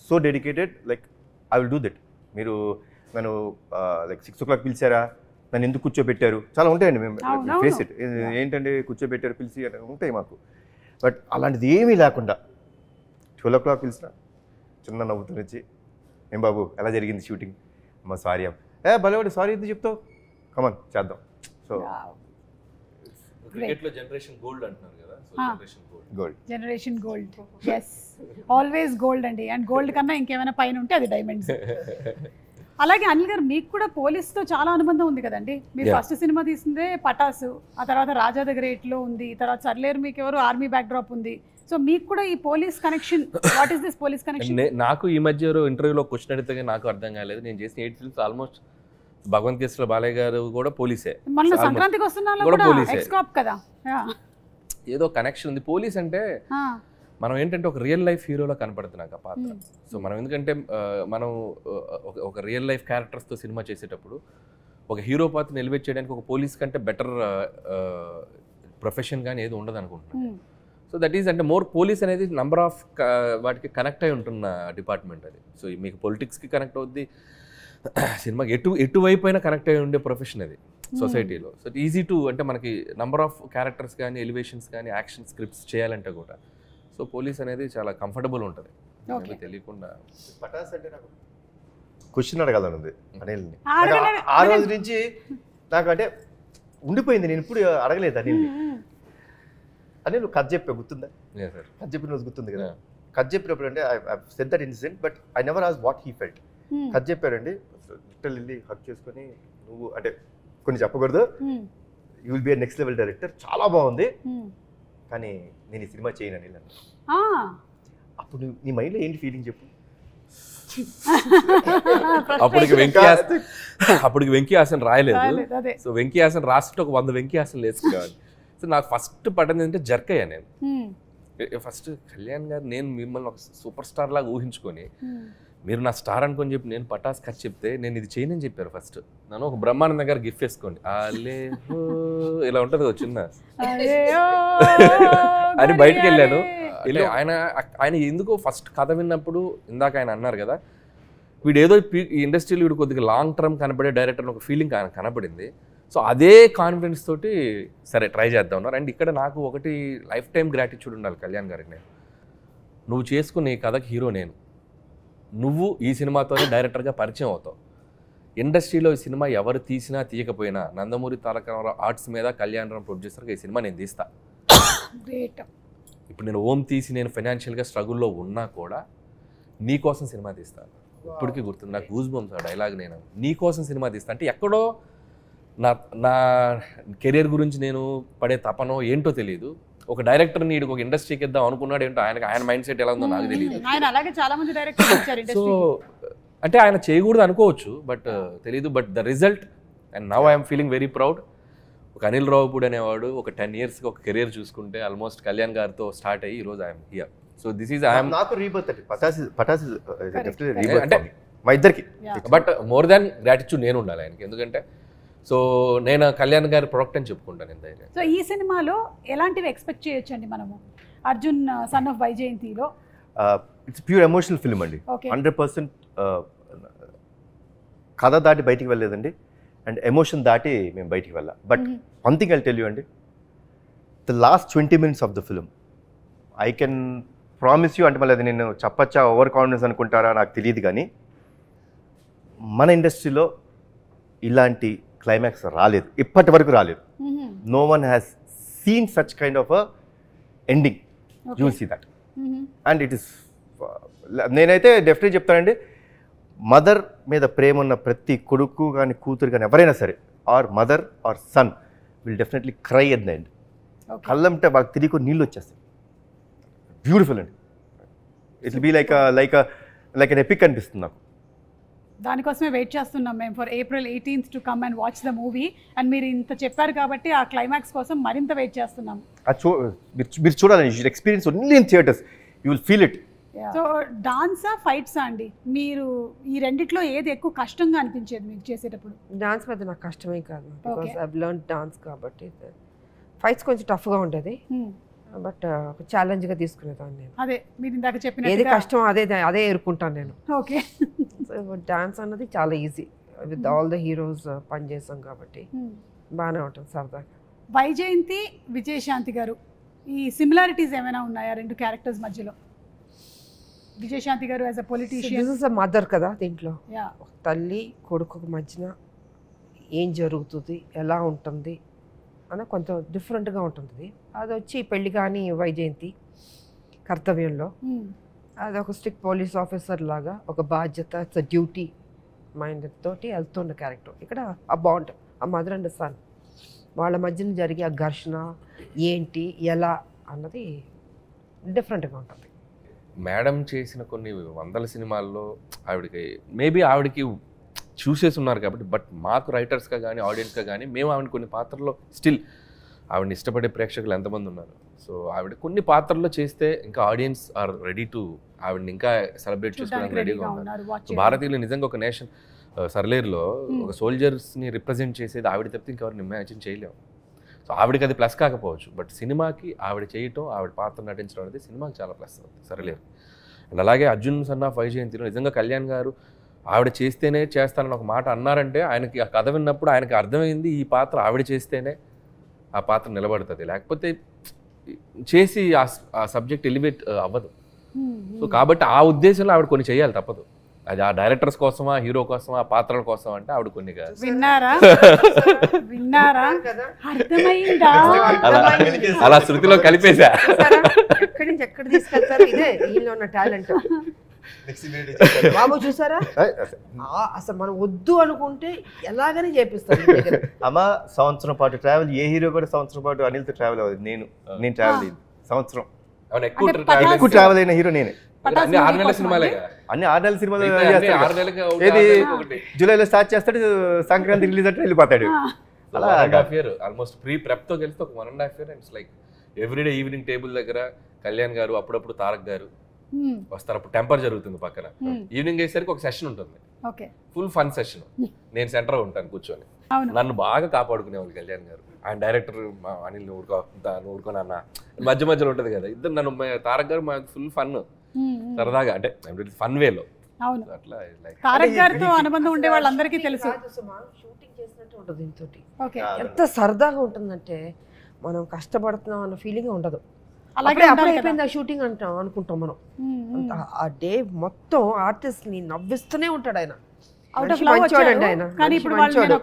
so dedicated, like I will do that. మీరు నన్ను లైక్ 6 o'clock పిలిచారా, నన్ను ఎందుకు కూర్చోబెట్టారు, చాలా ఉంటాయండి. మేము ఫేస్ ఇట్, ఏంటంటే కూర్చోబెట్టారు పిలిచి ఉంటాయి మాకు. బట్ అలాంటిది ఏమీ లేకుండా 12 o'clock పిలిచిన చిన్న నవ్వుతూ వచ్చి, ఏం బాబు ఎలా జరిగింది షూటింగ్, అమ్మ సారీ అమ్మ, భలేవాడు సారీ ఎందుకు చెప్తావు, కమన్ చేద్దాం. సో క్రికెట్లో జనరేషన్ గోల్డ్ అంటున్నారు కదా, సో generation gold is always gold అండి. అండ్ గోల్డ్ కన్నా ఇంకేమైనా పైన ఉంటే అది డైమండ్స్. అలాగే అనిల్ గారు మీకు కూడా పోలీస్తో చాలా అనుబంధం ఉంది కదండి. మీరు ఫస్ట్ సినిమా తీసిందే పటాసు, ఆ తర్వాత రాజా ద గ్రేట్లో ఉంది, తర్వాత సర్లేరు మీకు ఎవరు ఆర్మీ బ్యాక్డ్రాప్ ఉంది. సో మీకు కూడా ఈ police connection, what is this police connection? నాకు ఈ మధ్య ఇంటర్వ్యూలో క్వశ్చన్ అడిగితే నాకు అర్థం కాలేదు. నేను చేసిన 8 films ఆల్మోస్ట్ భగవంత్ కేసులో బాలయ్య గారు కూడా పోలీసే, మన సంక్రాంతికి వస్తున్నాం కూడా ఎక్స్కాప్ కదా, ఏదో కనెక్షన్ ఉంది. పోలీస్ అంటే మనం ఏంటంటే ఒక రియల్ లైఫ్ హీరోలో కనపడుతున్నాక పాత్ర. సో మనం ఎందుకంటే మనం ఒక రియల్ లైఫ్ క్యారెక్టర్స్తో సినిమా చేసేటప్పుడు ఒక హీరో పాత్రని ఎలివేట్ చేయడానికి ఒక పోలీస్ కంటే బెటర్ ప్రొఫెషన్ కానీ ఏది ఉండదు అనుకుంటున్నాను. సో దట్ ఈస్ అంటే మోర్ పోలీస్ అనేది నంబర్ ఆఫ్ వాటికి కనెక్ట్ అయి ఉంటున్న డిపార్ట్మెంట్ అది. సో మీకు పొలిటిక్స్కి కనెక్ట్ అవుద్ది, సినిమాకి ఎటువైపు అయినా కనెక్ట్ అయి ఉండే ప్రొఫెషన్ అది సొసైటీలో. సో ఈజీ టు అంటే మనకి నంబర్ ఆఫ్ క్యారెక్టర్స్ కానీ ఎలివేషన్స్ కానీ యాక్షన్ స్క్రిప్ట్స్ చేయాలంటే కూడా సో పోలీస్ అనేది చాలా కంఫర్టబుల్ ఉంటుంది. తెలియకుండా పటాస్ అంటే నాకు క్వశ్చన్ అడగాలని ఉంది అనిల్ని. ఆ రోజు నుంచి నాకు అంటే ఉండిపోయింది, నేను ఇప్పుడు అడగలేదు అనిల్ని. అనిల్ కథ చెప్పే గుర్తుందా? కథ చెప్పిన రోజు గుర్తుంది కదా. కథ చెప్పినప్పుడు అంటే I said that incident but I never asked what he felt. కథ చెప్పారండి, లిటిల్ వెళ్ళి హక్ చేసుకొని నువ్వు అంటే కొన్ని చెప్పకూడదు, you will be next level director, చాలా బాగుంది కానీ నేను ఈ సినిమా చేయను అనిల్ అన్న. అప్పుడు నీ మైండ్లో ఏంటి ఫీలింగ్ చెప్పు? అప్పటికి వెంకీ హాసన్ రాయలేదు. సో వెంకీ హాసన్ రాస్తుంటే ఒక 100 వెంకీ హాసన్ వేసుకోవాలి. సో నాకు ఫస్ట్ పడింది అంటే జర్క్ అయ్యా నేను. ఫస్ట్ కళ్యాణ్ గారు నేను మిమ్మల్ని ఒక సూపర్ స్టార్ లాగా ఊహించుకొని మీరు నా స్టార్ అనుకొని చెప్పి నేను పటాస్ ఖర్చు చెప్తే నేను ఇది చేయనని చెప్పారు. ఫస్ట్ నన్ను ఒక బ్రహ్మానందం గారు గిఫ్ట్ వేసుకోండి అలే ఇలా ఉంటుంది చిన్న అని బయటకు వెళ్ళాను. ఆయన ఎందుకో ఫస్ట్ కథ విన్నప్పుడు ఇందాక ఆయన అన్నారు కదా, వీడు ఏదో ఈ ఇండస్ట్రీలో వీడు కొద్దిగా లాంగ్ టర్మ్ కనబడే డైరెక్టర్ ఒక ఫీలింగ్ ఆయన కనబడింది. సో అదే కాన్ఫిడెన్స్ తోటి సరే ట్రై చేద్దాం ఉన్నారు. అండ్ ఇక్కడ నాకు ఒకటి లైఫ్ టైం గ్రాటిట్యూడ్ ఉండాలి కళ్యాణ్ గారికి. నేను నువ్వు చేసుకున్న ఈ కథకి హీరో నేను, నువ్వు ఈ సినిమాతోనే డైరెక్టర్గా పరిచయం అవుతావు. ఇండస్ట్రీలో ఈ సినిమా ఎవరు తీసినా తీయకపోయినా నందమూరి తారక రామారావు ఆర్ట్స్ మీద కళ్యాణ్ రామ్ ప్రొడ్యూసర్గా ఈ సినిమా నేను తీస్తా. ఇప్పుడు నేను ఓం తీసి నేను ఫైనాన్షియల్గా స్ట్రగుల్లో ఉన్నా కూడా నీ కోసం సినిమా తీస్తాను. ఇప్పటికీ గుర్తుంది నాకు గూస్ బంప్స్ ఆ డైలాగ్. నేను నీ కోసం సినిమా తీస్తా అంటే ఎక్కడో నా కెరీర్ గురించి నేను పడే తపనో ఏంటో తెలియదు. ఒక డైరెక్టర్ నీడు ఒక ఇండస్ట్రీకి ఇద్దాం అనుకున్నాడు ఏంటో, ఆయన మైండ్ సెట్ ఎలా ఉందో నాకు తెలియదు. సో అంటే ఆయన చేయకూడదు అనుకోవచ్చు, బట్ తెలీదు. But the result and now I'm feeling very proud. ఒక అనిల్ రావుపూడి అనేవాడు ఒక 10 yearsకి ఒక కెరీర్ చూసుకుంటే ఆల్మోస్ట్ కళ్యాణ్ గారితో స్టార్ట్ అయ్యి ఈరోజు I'm here. So this is I'm నాకు రీబర్త్ అంటే పటాస్ రీబర్త్ మా ఇద్దరికి. బట్ మోర్ దాన్ గ్రాటిట్యూడ్ నేను ఉండాలి ఆయనకి, ఎందుకంటే సో నేను కళ్యాణ్ గారి ప్రొడక్ట్ అని చెప్పుకుంటాను నేను ధైర్యం. సో ఈ సినిమాలో ఎలాంటివి ఎక్స్పెక్ట్ చేయొచ్చండి మనము అర్జున్ సన్ ఆఫ్ వైజయంతిలో? ఇట్స్ ప్యూర్ ఎమోషనల్ ఫిల్మ్ అండి. 100% కథ దాటి బయటికి వెళ్ళలేదండి, అండ్ ఎమోషన్ దాటి మేము బయటికి వెళ్ళాం. But one thing I tell you అండి, the last 20 minutes of the film I can promise you, అంటే మళ్ళీ అది నేను చెప్పచ్చా ఓవర్ కాన్ఫిడెన్స్ అనుకుంటారా నాకు తెలియదు, కానీ మన ఇండస్ట్రీలో ఇలాంటి క్లైమాక్స్ రాలేదు, ఇప్పటి వరకు రాలేదు. No one has seen such kind of a ending. You see that and it is, నేనైతే డెఫినెట్గా చెప్తానండి, మదర్ మీద ప్రేమ ఉన్న ప్రతి కొడుకు కానీ కూతురు కానీ ఎవరైనా సరే, or mother or son will definitely cry at the end. కళ్ళంటే వాళ్ళకి తిరిగి నీళ్ళు వచ్చేస్తాయి. బ్యూటిఫుల్ అండి. It will be like an epic అనిపిస్తుంది నాకు. దానికోసమే వెయిట్ చేస్తున్నాం మేము for April 18th to come and watch the movie. And మీరు ఇంత చెప్పారు కాబట్టి ఆ క్లైమాక్స్ కోసం మరింత వెయిట్ చేస్తున్నాం. మీరు చూడాలి, you should experience only in theatres, you will feel it. So డాన్సా ఫైట్సా అండి, మీరు ఈ రెండిట్లో ఏది ఎక్కువ కష్టంగా అనిపించేది మీకు చేసేటప్పుడు? డాన్స్ పెద్ద నాకు కష్టమే కాదు, బికాస్ ఐ లెర్న్ డాన్స్ కాబట్టి. ఫైట్స్ కొంచెం టఫ్గా ఉంటుంది, బట్ ఒక ఛాలెంజ్గా తీసుకునేదాన్ని నేను. అదే మీరు ఇందాక చెప్పిన ఏది కష్టం అదే ఎదుర్కొంటాను నేను. ఓకే. సో డాన్స్ అన్నది చాలా easy, with all the heroes పనిచేస్తాం కాబట్టి బాగానే ఉంటుంది సరదాగా. వైజయంతి విజయశాంతి గారు, ఈ సిమిలారిటీస్ ఏమైనా ఉన్నాయా రెండు క్యారెక్టర్స్ మధ్యలో? విజయశాంతి గారు as a politician, this is a mother కదా, దీంట్లో తల్లి కొడుకు మధ్యన ఏం జరుగుతుంది, ఎలా ఉంటుంది అని కొంచెం డిఫరెంట్గా ఉంటుంది. అది వచ్చి పెళ్లి కానీ వైజయంతి కర్తవ్యంలో అది ఒక స్ట్రిక్ట్ పోలీస్ ఆఫీసర్ లాగా ఒక బాధ్యత, ఇట్స్ అ డ్యూటీ మైండ్ తోటి వెళ్తున్న క్యారెక్టర్. ఇక్కడ ఆ బాండ్, ఆ మదర్ అండ్ సన్ వాళ్ళ మధ్యన జరిగే ఆ ఘర్షణ ఏంటి ఎలా అన్నది డిఫరెంట్గా ఉంటుంది. మేడం చేసిన కొన్ని 100 సినిమాల్లో ఆవిడకి చూసేసి ఉన్నారు కాబట్టి, బట్ మాకు రైటర్స్గా కానీ ఆడియన్స్గా కానీ మేము ఆవిడ కొన్ని పాత్రల్లో స్టిల్ ఆవిడని ఇష్టపడే ప్రేక్షకులు ఎంతమంది ఉన్నారు. సో ఆవిడ కొన్ని పాత్రల్లో చేస్తే ఇంకా ఆడియన్స్ ఆర్ రెడీ టు ఆవిడని ఇంకా సెలబ్రేట్ చేసుకోవడానికి రెడీగా ఉన్నారు. సో భారతీయులు నిజంగా ఒక నేషన్, సర్లేరులో ఒక సోల్జర్స్ని రిప్రజెంట్ చేసేది ఆవిడ తప్పితే ఇంకెవరిని ఇమాజిన్ చేయలేము. సో ఆవిడకి అది ప్లస్ కాకపోవచ్చు, బట్ సినిమాకి ఆవిడ చేయటం, ఆవిడ పాత్ర నటించడం అనేది సినిమాకి చాలా ప్లస్ అవుతుంది సర్లేరు. అండ్ అలాగే అర్జున్ సన్ ఆఫ్ వైజయంతిలో నిజంగా కళ్యాణ్ గారు ఆవిడ చేస్తేనే చేస్తానని ఒక మాట అన్నారంటే, ఆయనకి ఆ కథ విన్నప్పుడు ఆయనకి అర్థమైంది ఈ పాత్ర ఆవిడ చేస్తేనే ఆ పాత్ర నిలబడుతుంది, లేకపోతే చేసి ఆ సబ్జెక్ట్ ఎలివేట్ అవ్వదు. సో కాబట్టి ఆ ఉద్దేశంలో ఆవిడ కొన్ని చేయాలి, తప్పదు. అది ఆ డైరెక్టర్స్ కోసమా, హీరో కోసమా, ఆ పాత్రల కోసం అంటే ఆవిడ కొన్ని కాదు. విన్నారా అర్థమైందా? అలా శృతిలో కలిపేసా. ఎక్కడి నుంచి ఎక్కడ తీసుకెళ్తారు, ఇదే వీళ్ళలో ఉన్న టాలెంట్. బాబు చూసారా, అసలు మనం వద్దు అనుకుంటే ఎలాగనే చేపిస్తారు. అమ్మ సంవత్సరం పాటు ట్రావెల్, ఏ హీరో కూడా సంవత్సరం పాటు అనిల్తో ట్రావెల్ అవ్వదు. నేను ట్రావెల్ అయ్యింది సంవత్సరం, ఎక్కువ ట్రావెల్ అయిన హీరో నేనే. అన్ని 6 నెలల సినిమాలే, అన్ని 6 నెలల సినిమాలు. ఏది జూలైలో స్టార్ట్ చేస్తాడు, సంక్రాంతి రిలీజ్ అంటే వెళ్ళిపోతాడు. అలా 1.5 year ఆల్మోస్ట్ ప్రీ ప్రెప్ తో కలిసి ఒక 1.5 year. It's like everyday evening table దగ్గర కళ్యాణ్ గారు, అప్పుడప్పుడు తారక్ గారు వస్తారు. అప్పుడు టెంపర్ జరుగుతుంది పక్కన. ఈవినింగ్ అయ్యేసరికి ఒక సెషన్ ఉంటుంది, ఫుల్ ఫన్ సెషన్. నేను సెంటర్ ఉంటాను కూర్చొని. నన్ను బాగా కాపాడుకునేవాళ్ళు కళ్యాణ్ గారు. ఆయన డైరెక్టర్ అనిల్ ఊరుకోనన్న మధ్య మధ్యలో ఉంటుంది కదా, ఇద్దరు నన్ను తారక్ గారు మాకు ఫుల్ ఫన్ సరదాగా, అంటే ఫన్ వేలో అవును. అట్లా లైక్ తారక్ గారితో అనుబంధం ఉండే వాళ్ళందరికీ తెలుసు. షూటింగ్ చేసినట్టు ఉంటుంది దీంతోటి. ఓకే, ఎంత సరదాగా ఉంటుందంటే మనం కష్టపడుతున్నాం అన్న ఫీలింగ్ ఉండదు. అలాగే అప్పుడే ఉండాలి కదా. అయిపోయింది ఆ షూటింగ్ అనుకుంటాం మనం. ఆ డే మొత్తం ఆర్టిస్ట్ ని నవ్విస్తూనే ఉంటాడు ఆయన. అవుట్ ఆఫ్ మంచి లవ్ మంచోడండి వచ్చారు. ఆయన. కానీ మంచి ఇప్పుడు మంచోడు.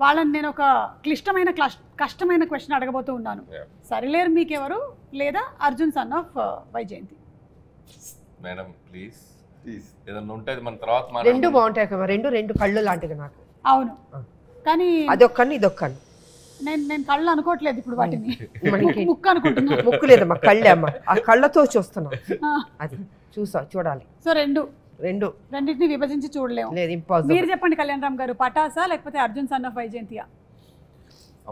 వాళ్ళని నేను ఒక కష్టమైన క్వశ్చన్ అడగబోతూ ఉన్నాను. సరిలేరు మీకెవరు లేదా Arjun son of Vyjayanthi? Madam please ఏదన్నా ఉంటే మన తర్వాత రెండు బాగుంటాయి కదా, రెండు కళ్ళు లాంటివి నాకు. అవును, కానీ అదొక్కని ఇదొక్కని. నేను కళ్ళు అనుకోవట్లేదు ఇప్పుడు వాటిని, మనకి ముక్కు అనుకుంటున్నా. ముక్కు లేదమ్మా, కళ్ళే అమ్మ. ఆ కళ్ళతో చూస్తున్నాం, అది చూడాలి. సో రెండింటిని విభజించి చూడలేము. లేదు, ఇంపాసిబుల్. మీరు చెప్పండి కళ్యాణ్ రామ్ గారు, పటాసా లేకపోతే అర్జున్ సన్ ఆఫ్ వైజయంతియా?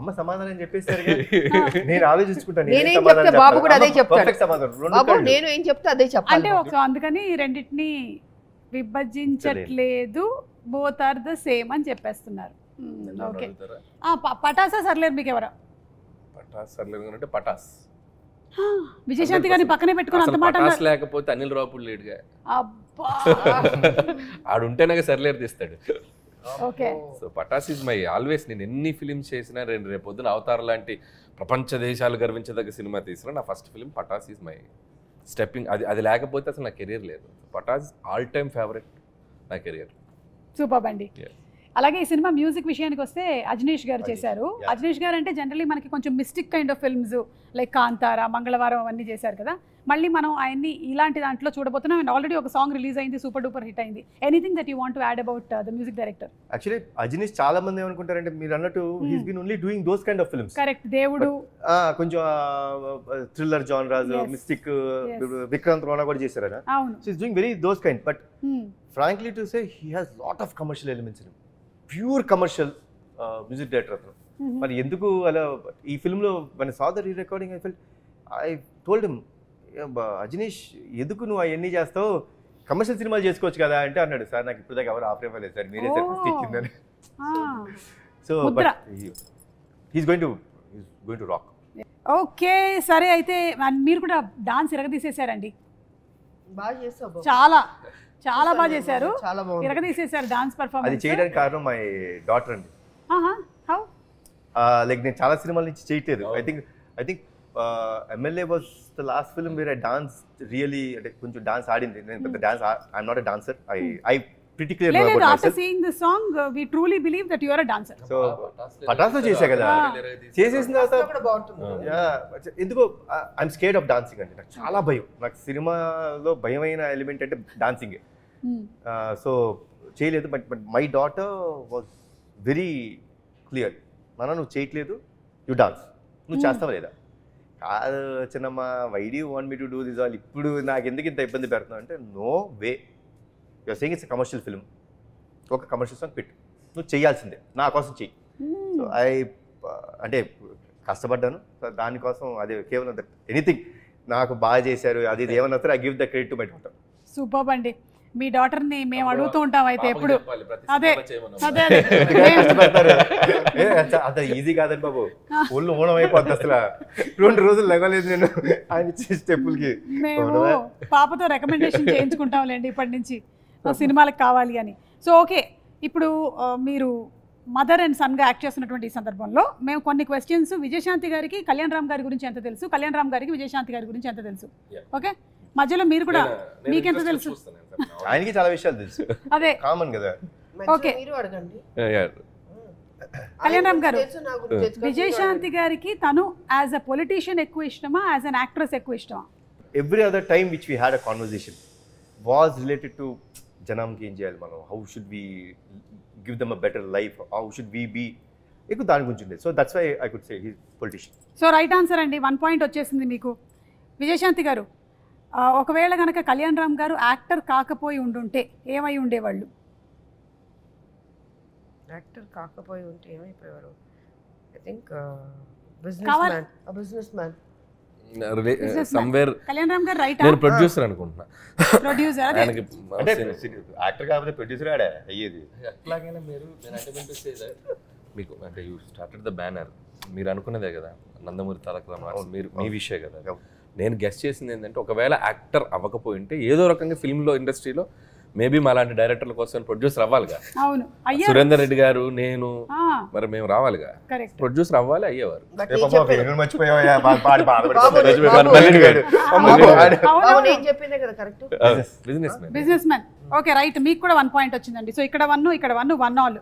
అమ్మ సమాధానం చెప్పేస్తారు. నేను ఆలోచించుకుంటాను. నేనేం చెప్తే బాబు కూడా అదే చెప్తాడు. సమాధానం బాబు నేను ఏం చెప్తే అదే చెప్పాలి. అంటే ఒక అందుకని రెండింటిని విభజించట్లేదు, బోత్ ఆర్ ద సేమ్ అని చెప్పేస్తున్నారు. ఓకే, పటాసా సర్లేరు మీకు ఎవరా? పటాస్ సర్లేదు అంటే పటాస్. విజయశాంతి గారిని పక్కనే పెట్టుకుని అంత మాట పటాస్ లేకపోతే అనిల్ రావుపూడి లేడుగా. అబ్బా, ఆడుంటేనే సర్లేరు తీస్తాడు. Okay. So Pataas is my always. నేను ఎన్ని ఫిలిమ్స్ చేసినా, రేపు పొద్దున అవతార్ లాంటి ప్రపంచ దేశాలు గర్వించదగ్గ సినిమా తీసినా నా first film Pataas is my stepping. అది లేకపోతే అసలు నా కెరీర్ లేదు. పటాస్ ఆల్ టైమ్ ఫేవరెట్ నా కెరీర్. సూపర్ అండి. అలాగే ఈ సినిమా మ్యూజిక్ విషయానికి వస్తే అజనీష్ గారు చేశారు. అజనీష్ గారు అంటే జనరల్లీ మనకి కొంచెం mystic kind of films like Kantara, మంగళవారం అవన్నీ చేశారు కదా. మళ్ళీ మనం ఆయన్ని ఇలాంటి దాంట్లో చూడబోతున్నాం. అండ్ ఆల్రెడీ ఒక సాంగ్ రిలీజ్ అయింది, సూపర్ డూపర్ హిట్ అయింది. Anything that you want to add about the music director? Actually Ajaneesh చాలా మంది ఏమనుకుంటారంటే మీరు అన్నట్టు he's been only doing those kind of films. Correct, దేవుడు కొంచెం thriller genres, mystic, Vikrant Rona కూడా చేశారు ఆయన. అవును, so he's doing very those kind. But frankly to say he has lot of commercial elements in him. Pure commercial music director అతను. మరి ఎందుకు అలా ఈ ఫిల్మ్లో మన saw the re recording I told him, Ajaneesh ఎందుకు నువ్వు అవన్నీ చేస్తావు, కమర్షియల్ సినిమాలు చేసుకోవచ్చు కదా అంటే అన్నాడు, సార్ నాకు ఇప్పుడు దాకా ఎవరు ఆఫర్ ఇవ్వలేదు సార్, మీరే సార్ ఫస్ట్ ఇచ్చిందని. So but he's going to rock. Okay, సరే అయితే మీరు కూడా డాన్స్ ఇరగదీసేశారండి. బాగా చేస్తావు. చాలా బాగా చేశారు, చాలా బాగుంది. ఇరగదీసేశారు డాన్స్ అది పర్ఫార్మెన్స్. చేయడానికి కారణం మై డాటర్ అండి. లైక్ నేను చాలా సినిమాల నుంచి చేయట్లేదు. I think MLA was the last film where I dance really, అంటే కొంచెం డాన్స్ ఆడింది. నేను పెద్ద dance, I'm not a dancer. I pretty clear about myself. After seeing the song, we truly believe that you are a dancer. So Pataas చేసా కదా, చేసేసిన తర్వాత కూడా బాగుంటుంది. ఎందుకో ఐఎమ్ స్కేర్డ్ ఆఫ్ డాన్సింగ్ అండి. నాకు చాలా భయం. నాకు సినిమాలో భయమైన ఎలిమెంట్ అంటే డాన్సింగే. సో చేయలేదు. But my daughter was very clear, నాన్న నువ్వు చేయట్లేదు, యూ డాన్స్, నువ్వు చేస్తావా లేదా? కాదు చిన్నమ్మ, why do you want me to do this all, ఇప్పుడు నాకు ఎందుకు ఇంత ఇబ్బంది పెడుతున్నావు అంటే, no way, you're saying it's commercial film, ఒక కమర్షియల్ సాంగ్ పెట్టు, నువ్వు చేయాల్సిందే, నా కోసం చెయ్యి. సో అంటే కష్టపడ్డాను. సో దానికోసం అదే కేవలం ఎనీథింగ్ నాకు బాగా చేశారు అది ఇది ఏమన్నా I give the credit to my daughter. Super అండి. మీ డాటర్ని మేము అడుగుతూ ఉంటాం అయితే ఎప్పుడు. అదే అంత ఈజీ కాదండి బాబు, ఒళ్ళు ఊనం అయిపోద్ది అసలు. 2 రోజులు లెగలేదు నేను ఆయన ఇచ్చే స్టెప్పులకి. మేము పాపతో రికమెండేషన్ చేయించుకుంటాంలేండి ఇప్పటి నుంచి సినిమాలకు కావాలి అని. సో ఓకే, ఇప్పుడు మీరు మదర్ అండ్ సన్గా యాక్ట్ చేస్తున్నటువంటి ఈ సందర్భంలో మేము కొన్ని క్వశ్చన్స్, విజయశాంతి గారికి కళ్యాణ్ రామ్ గారి గురించి ఎంత తెలుసు, కళ్యాణ్ రామ్ గారికి విజయశాంతి గారి గురించి ఎంత తెలుసు, ఓకే మధ్యలో మీరు కూడా మీకెంత తెలుసు? ఆయనకి చాలా విషయాలు తెలుసు, అదే కామన్ కదా. ఓకే, కళ్యాణ్ రామ్ గారు, విజయశాంతి గారికి తను యాజ్ అ పొలిటీషియన్ ఎక్కువ ఇష్టమా, యాజ్ అన్ యాక్ట్రెస్ ఎక్కువ ఇష్టమా? Every other time which we had a conversation was related to జనంకి ఏం చేయాలి మనం, how should we give them a better life, how should we be, ఎక్కువ దాని గురించి ఉంది. So that's why I could say he politician. So right answer అండి, 1 point వచ్చేసింది మీకు. విజయశాంతి గారు, ఒకవేళ కనుక కళ్యాణ్ రామ్ గారు యాక్టర్ కాకపోయి ఉండుంటే ఏమై ఉండేవాళ్ళు? యాక్టర్ కాకపోయి ఉంటే ఏమైపోయేవారు? I think business man. Kalyan Ram garu right, నేను ప్రొడ్యూసర్ అనుకుంటున్నా. ప్రొడ్యూసర్ అదే అంటే యాక్టర్ కాకపోతే ప్రొడ్యూసర్ ఆడే అయ్యేది. ఎట్లాగైనా మీరు మీకు అంటే యూ స్టార్టెడ్ ద బ్యానర్, మీరు అనుకున్నదే కదా నందమూరి తారక రామారావు, మీరు మీ విషయం కదా. నేను గెస్ట్ చేసింది ఏంటంటే, ఒకవేళ యాక్టర్ అవ్వకపోయింటే ఏదో రకంగా ఫిల్మ్లో ఇండస్ట్రీలో మేబీ మా లాంటి డైరెక్టర్ల కోసం ప్రొడ్యూసర్ అవ్వాలిగా. అవును అయ్యా సురేందర్ రెడ్డి గారు, నేను, మరి మేము రావాలిగా, కరెక్ట్ ప్రొడ్యూసర్ అవ్వాలి, అయ్యేవారు. మర్చిపోయా నేను చెప్పిందే కదా correct. Business man. Okay right, మీకు కూడా 1 పాయింట్ వచ్చిందండి. సో ఇక్కడ 1 ఇక్కడ 1 1 ఆల్.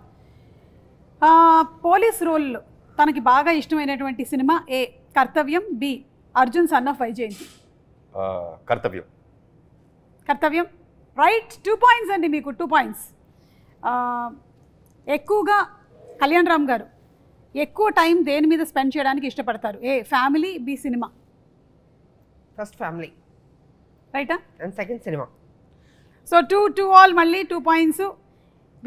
పోలీస్ రోల్ తనకి బాగా ఇష్టమైనటువంటి సినిమా ఏ Kartavyam, B Arjun son of Vyjayanthi. Kartavyam. Kartavyam right, 2 points అండి మీకు, 2 పాయింట్స్. ఎక్కువగా కళ్యాణ్ రామ్ గారు ఎక్కువ టైం దేని మీద స్పెండ్ చేయడానికి ఇష్టపడతారు? A family, B cinema. First family రైటా and second cinema. So 2 all, మళ్ళీ 2 పాయింట్స్.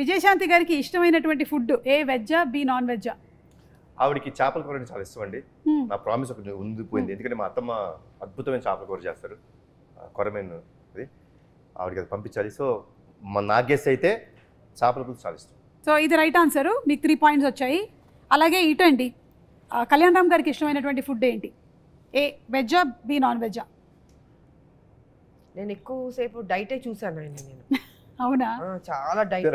విజయశాంతి గారికి ఇష్టమైనటువంటి ఫుడ్ ఏ వెజ్జా, బి నాన్ వెజ్జా? ఆవిడకి చేపల కూర అంటే చాలా ఇష్టం అండి. నా ప్రామిస్ ఒకటి ఉండిపోయింది, ఎందుకంటే మా అత్తమ్మ అద్భుతమైన చేపల కూర చేస్తారు, కొరమేను అది, ఆవిడకి అది పంపించాలి. సో నా గెస్ అయితే చేపల కూర చాలా ఇష్టం. సో ఇది రైట్ ఆన్సరు, మీకు 3 పాయింట్స్ వచ్చాయి. అలాగే ఇటండి, కళ్యాణ్ రామ్ గారికి ఇష్టమైనటువంటి ఫుడ్ ఏంటి? ఏ వెజ్జా, బి నాన్ వెజ్జా? నేను ఎక్కువసేపు డైటే చూసాను ఆయన. నేను అవునా? చాలా డైట్,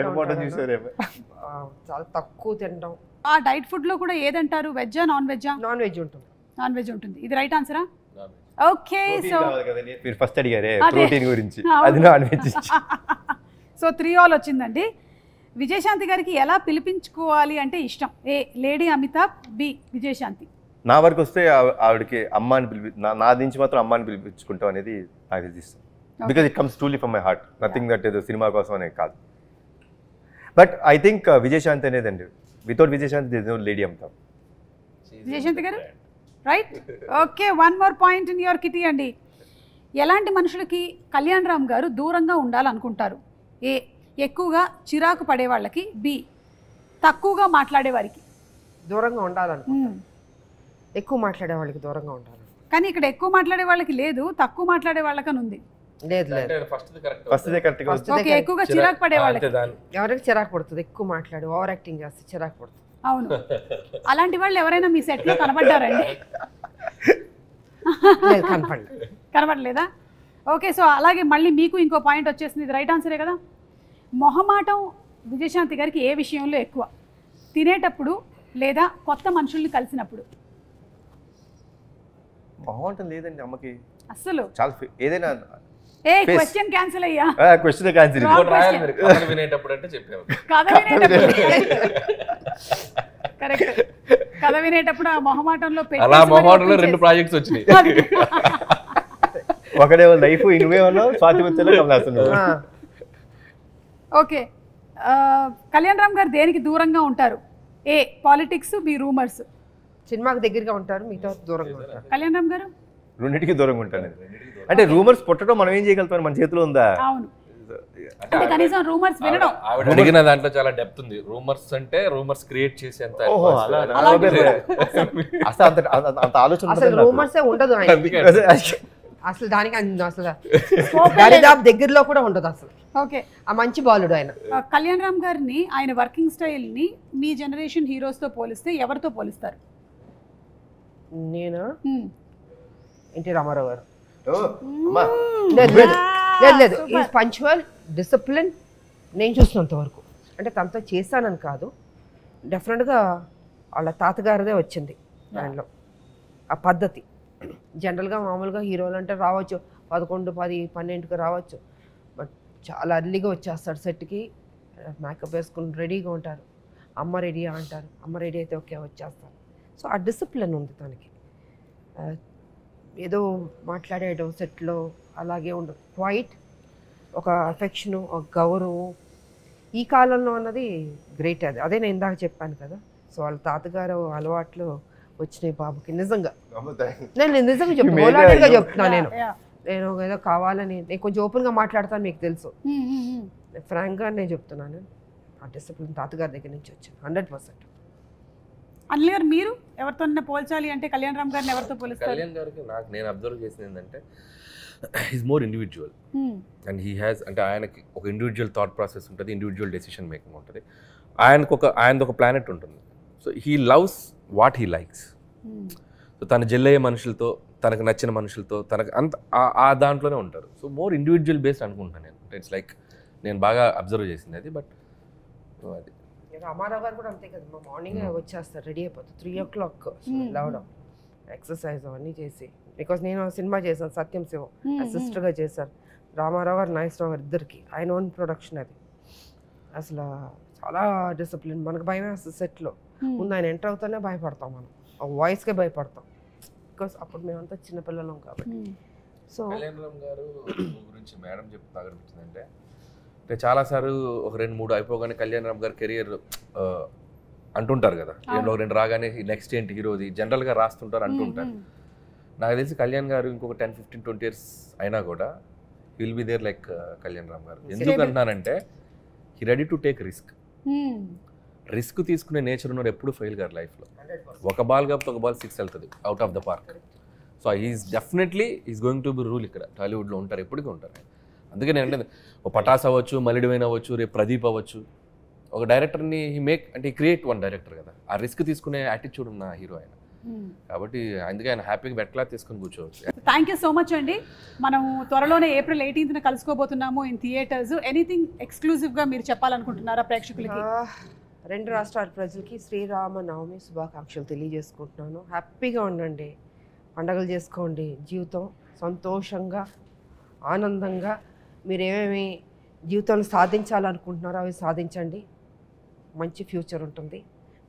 చాలా తక్కువ తినడం. ఆ డైట్ ఫుడ్లో కూడా ఏదంటారు, వెజ్జా నాన్ వెజ్జా? నాన్ వెజ్ ఉంటుంది. నాన్ వెజ్ ఉంటుంది. ఇది రైట్ ఆన్సరా? ఓకే. సో మీరు ఫస్ట్ అడిగారే ప్రోటీన్ గురించి, అది నాన్ వెజ్. సో 3 ఆల్ వచ్చిందండి. విజయశాంతి గారికి ఎలా పిలిపించుకోవాలి అంటే ఇష్టం? ఏ లేడీ అమితాబ్, బి విజయశాంతి. నా వరకు వస్తే ఆవిడకి అమ్మ అని నా నుంచి మాత్రం అమ్మ అని పిలిపించుకుంటాం అనేది నాకు తెలిసిస్తాం. Because it comes truly from my heart, nothing that ఏదో సినిమా కోసం అనేది కాదు. బట్ ఐ థింక్ విజయశాంతి అనేదండి, without Vijayashanti there is no lady Amitabh. Vijayashanti garu right. Okay, 1 more point in your kitty అండి. ఎలాంటి మనుషులకి కళ్యాణ్ రామ్ గారు దూరంగా ఉండాలనుకుంటారు? ఏ ఎక్కువగా చిరాకు పడే వాళ్ళకి, బి తక్కువగా మాట్లాడే వారికి. దూరంగా ఉండాలనుకుంటా. ఎక్కువ మాట్లాడే వాళ్ళకి దూరంగా ఉండాలి. కానీ ఇక్కడ ఎక్కువ మాట్లాడే వాళ్ళకి లేదు, తక్కువ మాట్లాడే వాళ్ళకని ఉంది. లేదు లేదు, ఓకే, ఎక్కువగా చిరాకు పడే వాళ్ళకి. ఎవరికి చిరాకు పడుతుంది? ఎక్కువ మాట్లాడి ఓవర్ యాక్టింగ్ చేస్తే చిరాకు పడుతుంది. అవును, అలాంటి వాళ్ళు ఎవరైనా మీ సెట్లో కనబడ్డారండి? కనబడలేదా? ఓకే, సో అలాగే మళ్ళీ మీకు ఇంకో పాయింట్ వచ్చేసింది, ఇది రైట్ ఆన్సరే కదా. మొహమాటం విజయశాంతి గారికి ఏ విషయంలో ఎక్కువ? తినేటప్పుడు లేదా కొత్త మనుషుల్ని కలిసినప్పుడు? మొహమాటం లేదండి అమ్మకి అస్సలు. చాలా ఏదైనా ఏ క్వశ్చన్ క్యాన్సిల్ అయ్యా? Question cancel. కథ వినేటప్పుడు అంటే చెప్పాను. కథ వినేటప్పుడు కరెక్ట్. కథ వినేటప్పుడు ఆ మొహమాటంలో అలా మొహమాటంలో 2 ప్రాజెక్ట్స్ వచ్చినాయి. ఒకడేమో లైఫ్, ఇనువేమో స్వాతిమత్యలో కమలాసనం. ఓకే, కళ్యాణ్ రామ్ గారు దేనికి దూరంగా ఉంటారు? ఏ పాలిటిక్స్, బి రూమర్స్. సినిమాకి దగ్గరగా ఉంటారు, మిగతా దూరంగా ఉంటారు. కళ్యాణ్ రామ్ గారు రెండింటికి దూరంగా ఉంటాను. అంటే రూమర్స్ పుట్టడం మనం ఏం చేయగలుగుతాం, మన చేతిలో ఉందా? అవును, అంటే కనీసం రూమర్స్ వినడం. ఆవిడ అడిగిన దాంట్లో చాలా డెప్త్ ఉంది. రూమర్స్ అంటే రూమర్స్ క్రియేట్ చేసేంత అంత ఆలోచన. అసలు రూమర్సే ఉండదు అసలు, దానికి అసలు దరిదాపు దగ్గరలో కూడా ఉండదు అసలు. ఓకే, ఆ మంచి బాలుడు ఆయన. కళ్యాణ్ రామ్ గారిని, ఆయన వర్కింగ్ స్టైల్ని మీ జనరేషన్ హీరోస్తో పోలిస్తే ఎవరితో పోలిస్తారు? నేను ఎన్టీ రామారావు గారు. లేదు లేదు, ఈజ్ పంక్చువల్, డిసిప్లిన్. నేను చూసినంత వరకు, అంటే తనతో చేశానని కాదు, డెఫినెట్గా వాళ్ళ తాతగారిదే వచ్చింది దానిలో ఆ పద్ధతి. జనరల్గా మామూలుగా హీరోలు అంటే రావచ్చు 11, 10, 12కి రావచ్చు, బట్ చాలా అర్లీగా వచ్చేస్తాడు సెట్కి. మేకప్ వేసుకుని రెడీగా ఉంటారు. అమ్మ రెడీ అంటారు, అమ్మ రెడీ అయితే ఓకే వచ్చేస్తారు. సో ఆ డిసిప్లిన్ ఉంది తనకి. ఏదో మాట్లాడేయడం సెట్లో అలాగే ఉండదు. క్వైట్, ఒక అఫెక్షను, ఒక గౌరవం ఈ కాలంలో అన్నది గ్రేట్. అదే నేను ఇందాక చెప్పాను కదా. సో వాళ్ళ తాతగారు అలవాట్లు వచ్చినాయి బాబుకి. నిజంగా నేను నిజంగా చెప్తాను, చెప్తున్నాను. నేను ఏదో కావాలని, నేను కొంచెం ఓపెన్గా మాట్లాడతాను, మీకు తెలుసు. ఫ్రాంక్గా నేను చెప్తున్నాను, ఆ డిసిప్లిన్ తాతగారి దగ్గర నుంచి వచ్చింది 100%. అనిల్ గారు, మీరు ఎవరితో పోల్చాలి అంటే కళ్యాణ్ రామ్ గారిని ఎవరితో పోలిస్తారు? కళ్యాణ్ గారికి నాకు నేను అబ్జర్వ్ చేసింది ఏంటంటే, he's more individual and he has, అంటే ఆయనకి ఒక ఇండివిజువల్ థాట్ ప్రాసెస్ ఉంటుంది, ఇండివిజువల్ డెసిషన్ మేకింగ్ ఉంటుంది. ఆయనది ఒక ప్లానెట్ ఉంటుంది. So he loves what he likes. So తను జెల్లయ్యే మనుషులతో, తనకు నచ్చిన మనుషులతో, తనకు అంత ఆ దాంట్లోనే ఉంటారు. సో మోర్ ఇండివిజువల్ బేస్డ్ అనుకుంటాను నేను. ఇట్స్ లైక్ నేను బాగా అబ్జర్వ్ చేసింది అది. బట్ అది రామారావు గారు కూడా అంతే కదా, మా మార్నింగ్ వచ్చేస్తారు, రెడీ అయిపోతారు 3 o'clock లేవడం, ఎక్సర్సైజ్ అవన్నీ చేసి. బికాస్ నేను సినిమా చేశాను సత్యం శివం, సిస్టర్గా చేశాను. రామారావు గారు నాగేశ్వరరావు గారు ఇద్దరికి ఆయన ఓన్ ప్రొడక్షన్ అది. అసలు చాలా డిసిప్లిన్. మనకు భయం అసలు సెట్లో ముందు ఆయన ఎంటర్ అవుతానే భయపడతాం, మనం ఆ వాయిస్కే భయపడతాం. బికాస్ అప్పుడు మేమంతా చిన్నపిల్లలం కాబట్టి. సో కళ్యాణ్ రామ్ గారు గురించి మేడం చెప్తే అనిపించిందంటే, అంటే చాలాసార్లు ఒక 2-3 అయిపోగానే కళ్యాణ్ రామ్ గారి కెరియర్ అంటుంటారు కదా, ఒక 2 రాగానే నెక్స్ట్ ఏంటి హీరోది జనరల్గా రాస్తుంటారు అంటుంటారు. నాకు తెలిసి కళ్యాణ్ గారు ఇంకొక 10-15-20 years అయినా కూడా will be there like Kalyan Ram గారు. ఎందుకు అంటున్నానంటే he ready to take risk తీసుకునే నేచర్ ఉన్నారు, ఎప్పుడు ఫెయిల్ గారు లైఫ్లో. ఒక బాల్ కాబట్టి ఒక బాల్ 6 వెళ్తుంది out of the park. So is definitely is going to be rule ఇక్కడ టాలీవుడ్లో ఉంటారు, ఎప్పటికీ ఉంటారు. అందుకే నేను అంటే ఒక పటాస్ అవ్వచ్చు, మలిడివైన్ అవ్వచ్చు, రేపు ప్రదీప్ అవ్వచ్చు, ఒక డైరెక్టర్ని అంటే క్రియేట్ వన్ డైరెక్టర్ కదా, ఆ రిస్క్ తీసుకునే యాటిట్యూడ్ ఉన్న హీరో ఆయన. కాబట్టి అందుకే ఆయన హ్యాపీగా బెట్లా తీసుకొని కూర్చోవచ్చు. థ్యాంక్ యూ సో మచ్ అండి. మనం త్వరలోనే April 18th కలుసుకోబోతున్నాము ఇన్ థియేటర్స్. ఎనీథింగ్ ఎక్స్క్లూజివ్గా మీరు చెప్పాలనుకుంటున్నారా ప్రేక్షకులకి? 2 రాష్ట్రాల ప్రజలకి శ్రీరామనవమి శుభాకాంక్షలు తెలియజేసుకుంటున్నాను. హ్యాపీగా ఉండండి, పండగలు చేసుకోండి, జీవితం సంతోషంగా ఆనందంగా మీరు ఏమేమి జీవితంలో సాధించాలనుకుంటున్నారో అవి సాధించండి. మంచి ఫ్యూచర్ ఉంటుంది.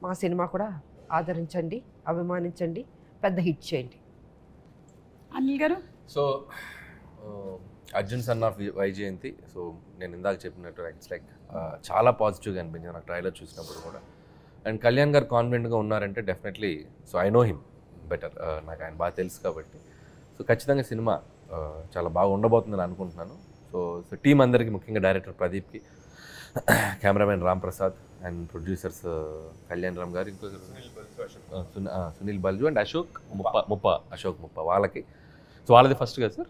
మా సినిమా కూడా ఆదరించండి, అభిమానించండి, పెద్ద హిట్ చేయండి. అనిల్ గారు? So Arjun son of Vyjayanthi. So నేను ఇందాక చెప్పినట్టు ఇట్స్ లైక్ చాలా పాజిటివ్గా అనిపించింది నాకు ట్రైలర్ చూసినప్పుడు కూడా. అండ్ కళ్యాణ్ గారు కాన్ఫిడెంట్గా ఉన్నారంటే definitely, so I know him better, నాకు ఆయన బాగా తెలుసు కాబట్టి. సో ఖచ్చితంగా సినిమా చాలా బాగా ఉండబోతుందని అనుకుంటున్నాను. సో టీం అందరికీ, ముఖ్యంగా డైరెక్టర్ ప్రదీప్కి, cameraman Ram Prasad and producers Kalyan Ram garu, ఇంకో సునీల్ బల్జు అండ్ అశోక్ ముప్ప వాళ్ళకి. సో వాళ్ళది ఫస్ట్ కదా సార్?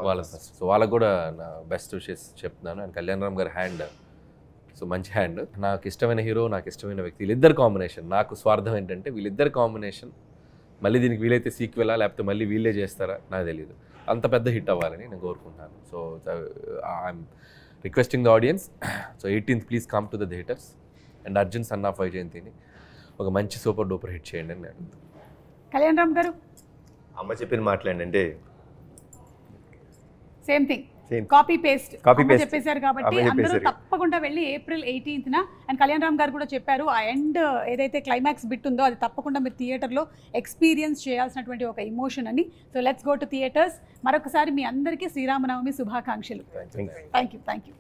వాళ్ళది ఫస్ట్. సో వాళ్ళకి కూడా నా బెస్ట్ విషెస్ చెప్తున్నాను. అండ్ కళ్యాణ్ రామ్ గారి హ్యాండ్, సో మంచి హ్యాండ్. నాకు ఇష్టమైన హీరో, నాకు ఇష్టమైన వ్యక్తి, వీళ్ళిద్దరు కాంబినేషన్. నాకు స్వార్థం ఏంటంటే వీళ్ళిద్దరు కాంబినేషన్ మళ్ళీ దీనికి వీలైతే సీక్వెలా లేకపోతే మళ్ళీ వీళ్ళే చేస్తారా నాకు తెలియదు, అంత పెద్ద హిట్ అవ్వాలని నేను కోరుకుంటున్నాను. So I'm requesting the audience, so 18th please come to the theatres and Arjun son of వైజయంతిని ఒక మంచి సూపర్ డూపర్ హిట్ చేయండి అని నేను. కళ్యాణ్ రామ్ గారు? అమ్మ చెప్పిన మాట్లాడండి, సేమ్ థింగ్, కాపీ పేస్ట్ చెప్పేశారు కాబట్టి అందరూ తప్పకుండా వెళ్ళి April 18th and Kalyan Ram గారు కూడా చెప్పారు ఆ ఎండ్ ఏదైతే క్లైమాక్స్ బిట్ ఉందో అది తప్పకుండా మీరు థియేటర్లో ఎక్స్పీరియన్స్ చేయాల్సినటువంటి ఒక ఎమోషన్ అని. So let's go to theatres. మరొకసారి మీ అందరికీ శ్రీరామనవమి శుభాకాంక్షలు. Thank you. Thank you.